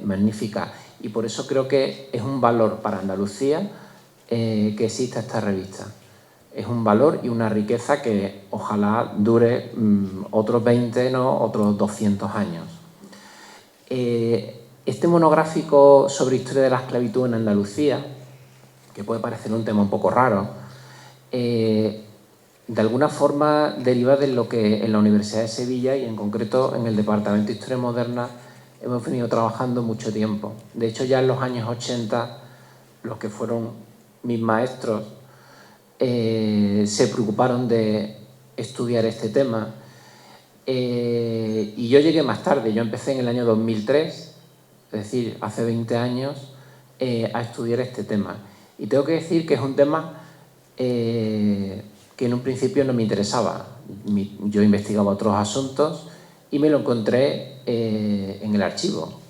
magnífica, Y por eso creo que es un valor para Andalucía que exista esta revista. Es un valor y una riqueza que ojalá dure otros 20, no, otros 200 años. Este monográfico sobre historia de la esclavitud en Andalucía, que puede parecer un tema un poco raro, de alguna forma deriva de lo que en la Universidad de Sevilla y en concreto en el Departamento de Historia Moderna hemos venido trabajando mucho tiempo. De hecho, ya en los años 80, los que fueron mis maestros se preocuparon de estudiar este tema. Y yo llegué más tarde, yo empecé en el año 2003, es decir, hace 20 años, a estudiar este tema. Y tengo que decir que es un tema que en un principio no me interesaba. Yo investigaba otros asuntos y me lo encontré en el archivo.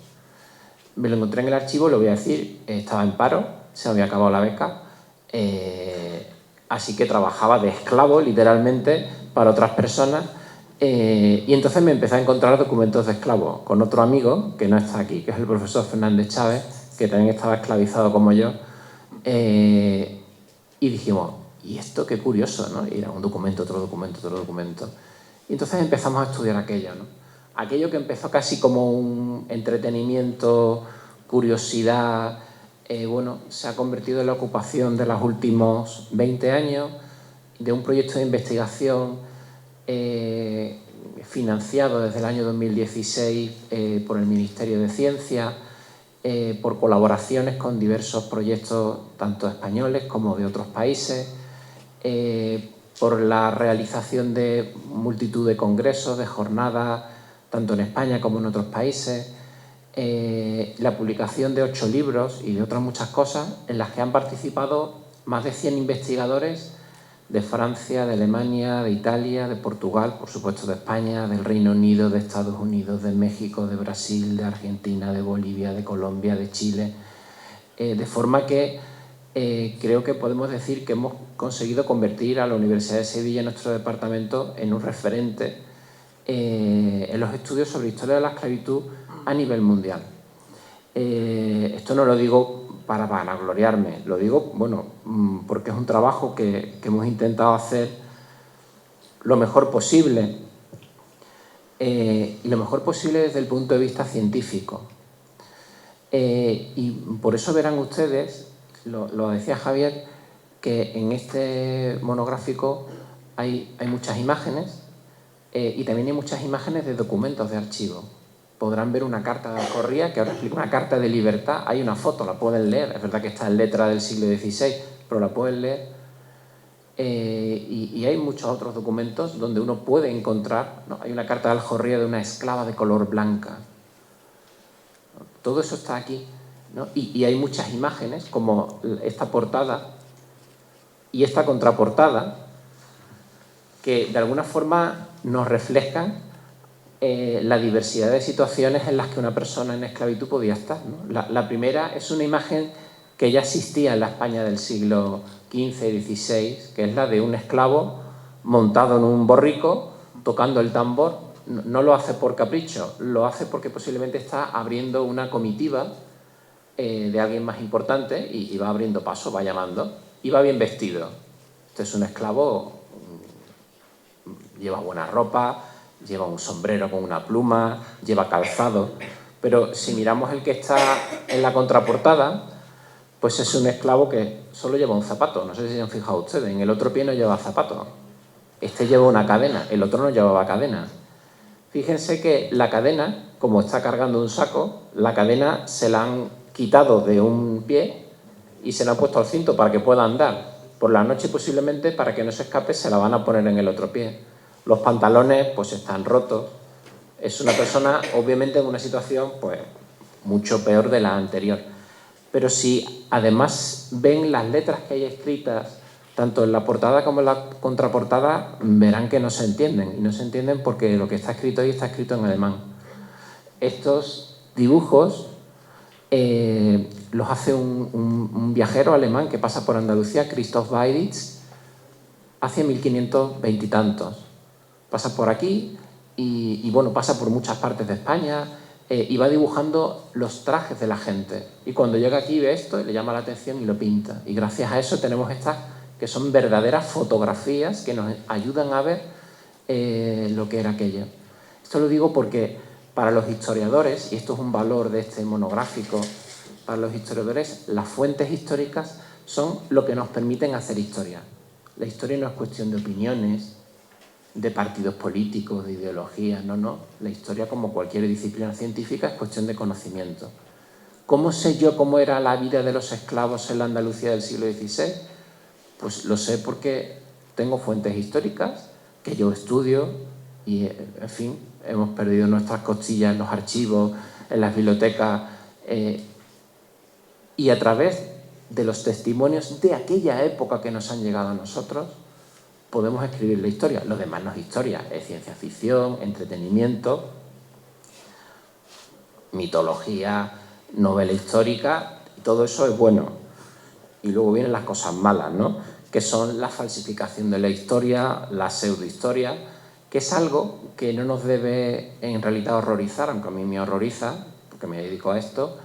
Me lo encontré en el archivo, lo voy a decir, estaba en paro, se había acabado la beca, así que trabajaba de esclavo, literalmente, para otras personas. Y entonces me empecé a encontrar documentos de esclavo con otro amigo, que no está aquí, que es el profesor Fernández Chávez, que también estaba esclavizado como yo. Y dijimos, ¿y esto qué curioso, ¿no? Y era un documento, otro documento, otro documento. Y entonces empezamos a estudiar aquello, ¿no? Aquello que empezó casi como un entretenimiento, curiosidad, bueno, se ha convertido en la ocupación de los últimos 20 años, de un proyecto de investigación financiado desde el año 2016 por el Ministerio de Ciencia, por colaboraciones con diversos proyectos, tanto españoles como de otros países, por la realización de multitud de congresos, de jornadas, tanto en España como en otros países, la publicación de 8 libros y de otras muchas cosas en las que han participado más de 100 investigadores de Francia, de Alemania, de Italia, de Portugal, por supuesto de España, del Reino Unido, de Estados Unidos, de México, de Brasil, de Argentina, de Bolivia, de Colombia, de Chile, de forma que creo que podemos decir que hemos conseguido convertir a la Universidad de Sevilla, nuestro departamento, en un referente en los estudios sobre historia de la esclavitud a nivel mundial. Esto no lo digo para vanagloriarme, lo digo, bueno, porque es un trabajo que hemos intentado hacer lo mejor posible, y lo mejor posible desde el punto de vista científico. Y por eso verán ustedes, lo decía Javier, que en este monográfico hay muchas imágenes y también hay muchas imágenes de documentos de archivo. Podrán ver una carta de Alcorría, que ahora explico, una carta de libertad. Hay una foto, la pueden leer. Es verdad que está en letra del siglo XVI, pero la pueden leer. Y hay muchos otros documentos donde uno puede encontrar, ¿no? Hay una carta de Alcorría de una esclava de color blanca. Todo eso está aquí, ¿no? Y hay muchas imágenes, como esta portada y esta contraportada, que de alguna forma nos reflejan la diversidad de situaciones en las que una persona en esclavitud podía estar, ¿no? La primera es una imagen que ya existía en la España del siglo XV y XVI, que es la de un esclavo montado en un borrico, tocando el tambor. No lo hace por capricho, lo hace porque posiblemente está abriendo una comitiva de alguien más importante y va abriendo paso, va llamando, y va bien vestido. Este es un esclavo, lleva buena ropa, lleva un sombrero con una pluma, lleva calzado, pero si miramos el que está en la contraportada, pues es un esclavo que solo lleva un zapato. No sé si se han fijado ustedes, en el otro pie no lleva zapato. Este lleva una cadena, el otro no llevaba cadena. Fíjense que la cadena, como está cargando un saco, la cadena se la han quitado de un pie y se la han puesto al cinto para que pueda andar. Por la noche posiblemente, para que no se escape, se la van a poner en el otro pie. Los pantalones pues están rotos. Es una persona obviamente en una situación pues mucho peor de la anterior. Pero si además ven las letras que hay escritas tanto en la portada como en la contraportada, verán que no se entienden. Y no se entienden porque lo que está escrito ahí está escrito en alemán. Estos dibujos los hace un viajero alemán que pasa por Andalucía, Christoph Weiditz, hace 1520 y tantos. Pasa por aquí y bueno, pasa por muchas partes de España, y va dibujando los trajes de la gente. Y cuando llega aquí ve esto y le llama la atención y lo pinta. Y gracias a eso tenemos estas que son verdaderas fotografías que nos ayudan a ver lo que era aquello. Esto lo digo porque para los historiadores, y esto es un valor de este monográfico, para los historiadores las fuentes históricas son lo que nos permiten hacer historia. La historia no es cuestión de opiniones, de partidos políticos, de ideologías, no. La historia, como cualquier disciplina científica, es cuestión de conocimiento. ¿Cómo sé yo cómo era la vida de los esclavos en la Andalucía del siglo XVI? Pues lo sé porque tengo fuentes históricas que yo estudio y, en fin, hemos perdido nuestras costillas en los archivos, en las bibliotecas, y a través de los testimonios de aquella época que nos han llegado a nosotros, podemos escribir la historia. Lo demás no es historia, es ciencia ficción, entretenimiento, mitología, novela histórica, y todo eso es bueno. Y luego vienen las cosas malas, ¿no? Que son la falsificación de la historia, la pseudohistoria, que es algo que no nos debe en realidad horrorizar, aunque a mí me horroriza, porque me dedico a esto,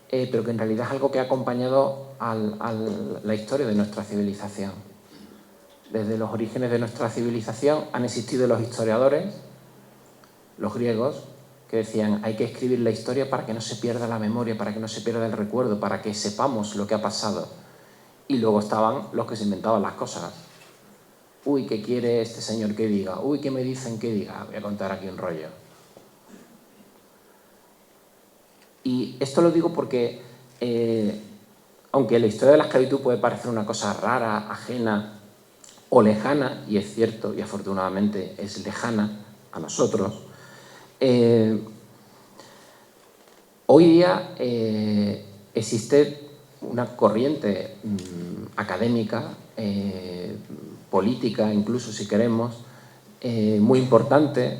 pero que en realidad es algo que ha acompañado a la historia de nuestra civilización. Desde los orígenes de nuestra civilización han existido los historiadores, los griegos, que decían hay que escribir la historia para que no se pierda la memoria, para que no se pierda el recuerdo, para que sepamos lo que ha pasado. Y luego estaban los que se inventaban las cosas. Uy, ¿qué quiere este señor que diga? Uy, ¿qué me dicen que diga? Voy a contar aquí un rollo. Y esto lo digo porque, aunque la historia de la esclavitud puede parecer una cosa rara, ajena o lejana, y es cierto, y afortunadamente es lejana a nosotros, hoy día existe una corriente académica, política, incluso si queremos, muy importante,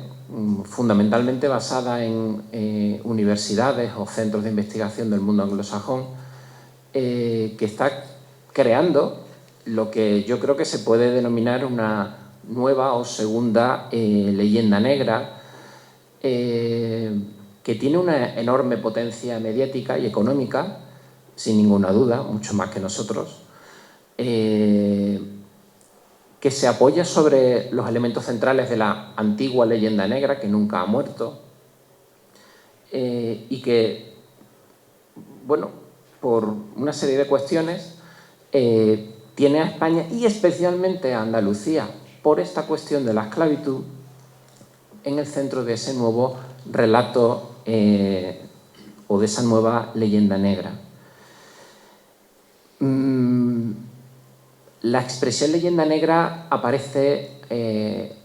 fundamentalmente basada en universidades o centros de investigación del mundo anglosajón, que está creando lo que yo creo que se puede denominar una nueva o segunda leyenda negra, que tiene una enorme potencia mediática y económica, sin ninguna duda, mucho más que nosotros, que se apoya sobre los elementos centrales de la antigua leyenda negra, que nunca ha muerto, y que, bueno, por una serie de cuestiones, tiene a España y especialmente a Andalucía, por esta cuestión de la esclavitud, en el centro de ese nuevo relato o de esa nueva leyenda negra. La expresión leyenda negra aparece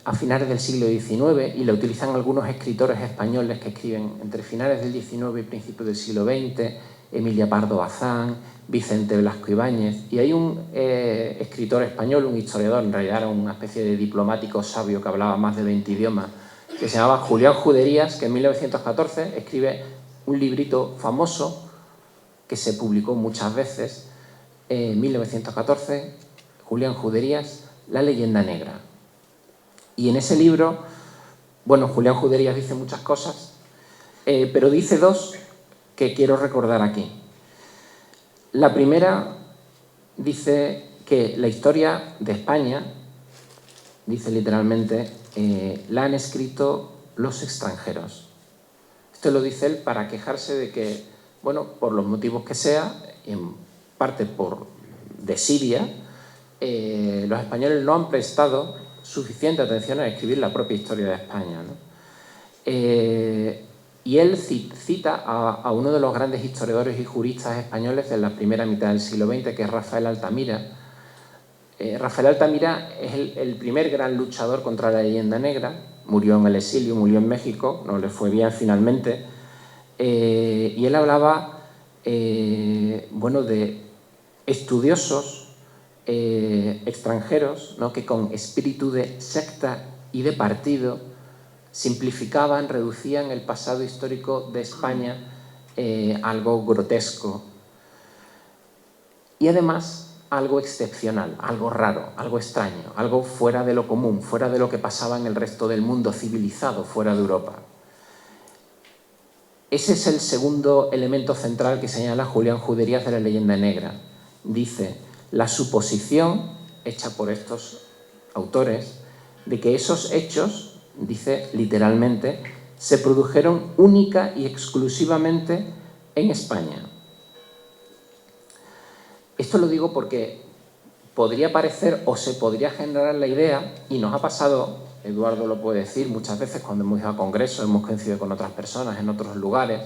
a finales del siglo XIX y la utilizan algunos escritores españoles que escriben entre finales del XIX y principios del siglo XX, Emilia Pardo Bazán, Vicente Blasco Ibáñez, y hay un escritor español, un historiador, en realidad era una especie de diplomático sabio que hablaba más de 20 idiomas, que se llamaba Julián Juderías, que en 1914 escribe un librito famoso que se publicó muchas veces, en 1914, Julián Juderías, La leyenda negra. Y en ese libro, bueno, Julián Juderías dice muchas cosas, pero dice dos que quiero recordar aquí. La primera dice que la historia de España, dice literalmente, la han escrito los extranjeros. Esto lo dice él para quejarse de que, bueno, por los motivos que sea, en parte por desidia, los españoles no han prestado suficiente atención a escribir la propia historia de España, ¿no? Y él cita a uno de los grandes historiadores y juristas españoles de la primera mitad del siglo XX, que es Rafael Altamira. Rafael Altamira es el primer gran luchador contra la leyenda negra, murió en el exilio, murió en México, no le fue bien finalmente, y él hablaba bueno, de estudiosos extranjeros, ¿no?, que con espíritu de secta y de partido simplificaban, reducían el pasado histórico de España a algo grotesco y además algo excepcional, algo raro, algo extraño, algo fuera de lo común, fuera de lo que pasaba en el resto del mundo civilizado, fuera de Europa. Ese es el segundo elemento central que señala Julián Juderías de la Leyenda Negra. Dice, la suposición hecha por estos autores de que esos hechos, dice literalmente, se produjeron única y exclusivamente en España. Esto lo digo porque podría parecer o se podría generar la idea, y nos ha pasado, Eduardo lo puede decir, muchas veces cuando hemos ido a congresos, hemos coincidido con otras personas en otros lugares,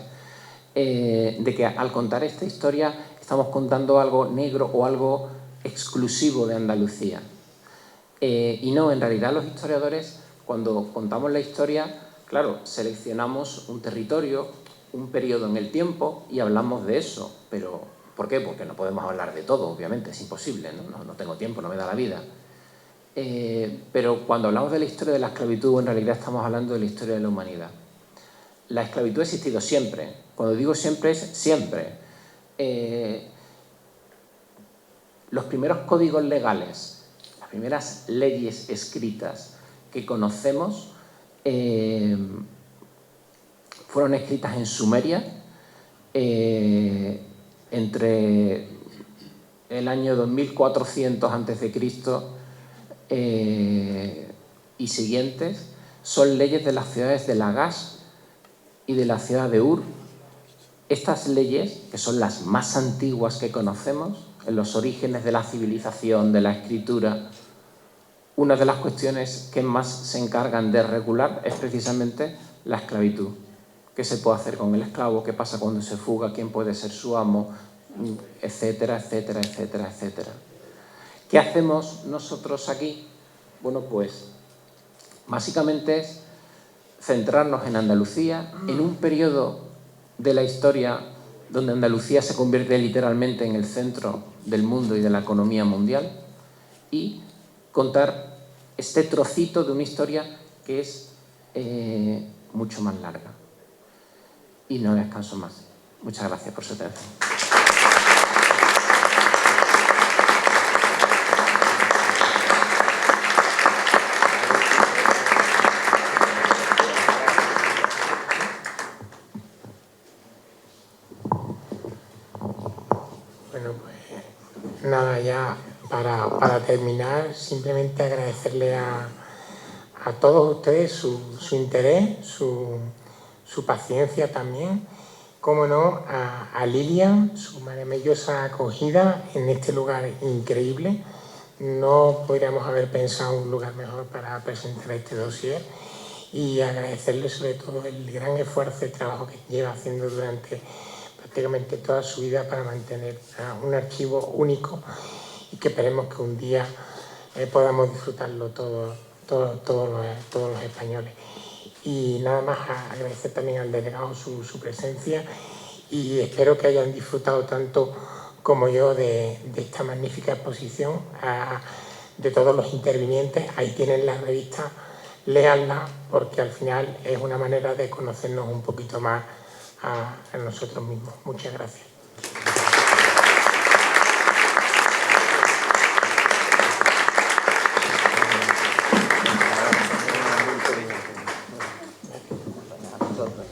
de que al contar esta historia estamos contando algo negro o algo exclusivo de Andalucía. Y no, en realidad los historiadores, cuando contamos la historia, claro, seleccionamos un territorio, un periodo en el tiempo y hablamos de eso. Pero, ¿por qué? Porque no podemos hablar de todo, obviamente, es imposible, no tengo tiempo, no me da la vida. Pero cuando hablamos de la historia de la esclavitud, en realidad estamos hablando de la historia de la humanidad. La esclavitud ha existido siempre. Cuando digo siempre, es siempre. Los primeros códigos legales, las primeras leyes escritas que conocemos fueron escritas en Sumeria entre el año 2400 a.C. Y siguientes. Son leyes de las ciudades de Lagash y de la ciudad de Ur. Estas leyes, que son las más antiguas que conocemos, en los orígenes de la civilización, de la escritura, una de las cuestiones que más se encargan de regular es precisamente la esclavitud. ¿Qué se puede hacer con el esclavo? ¿Qué pasa cuando se fuga? ¿Quién puede ser su amo? Etcétera, etcétera, etcétera, etcétera. ¿Qué hacemos nosotros aquí? Bueno, pues básicamente es centrarnos en Andalucía, en un periodo de la historia donde Andalucía se convierte literalmente en el centro del mundo y de la economía mundial, y contar este trocito de una historia que es mucho más larga. Y no descanso más. Muchas gracias por su atención. Nada, ya para terminar, simplemente agradecerle a todos ustedes su interés, su paciencia también, cómo no, a Lilian, su maravillosa acogida en este lugar increíble. No podríamos haber pensado un lugar mejor para presentar este dossier, y agradecerle sobre todo el gran esfuerzo y trabajo que lleva haciendo durante prácticamente toda su vida para mantener un archivo único, y que esperemos que un día podamos disfrutarlo todos los españoles. Y nada más, agradecer también al delegado su presencia, y espero que hayan disfrutado tanto como yo de esta magnífica exposición, de todos los intervinientes. Ahí tienen la revista, léanla, porque al final es una manera de conocernos un poquito más a nosotros mismos. Muchas gracias. Nosotros.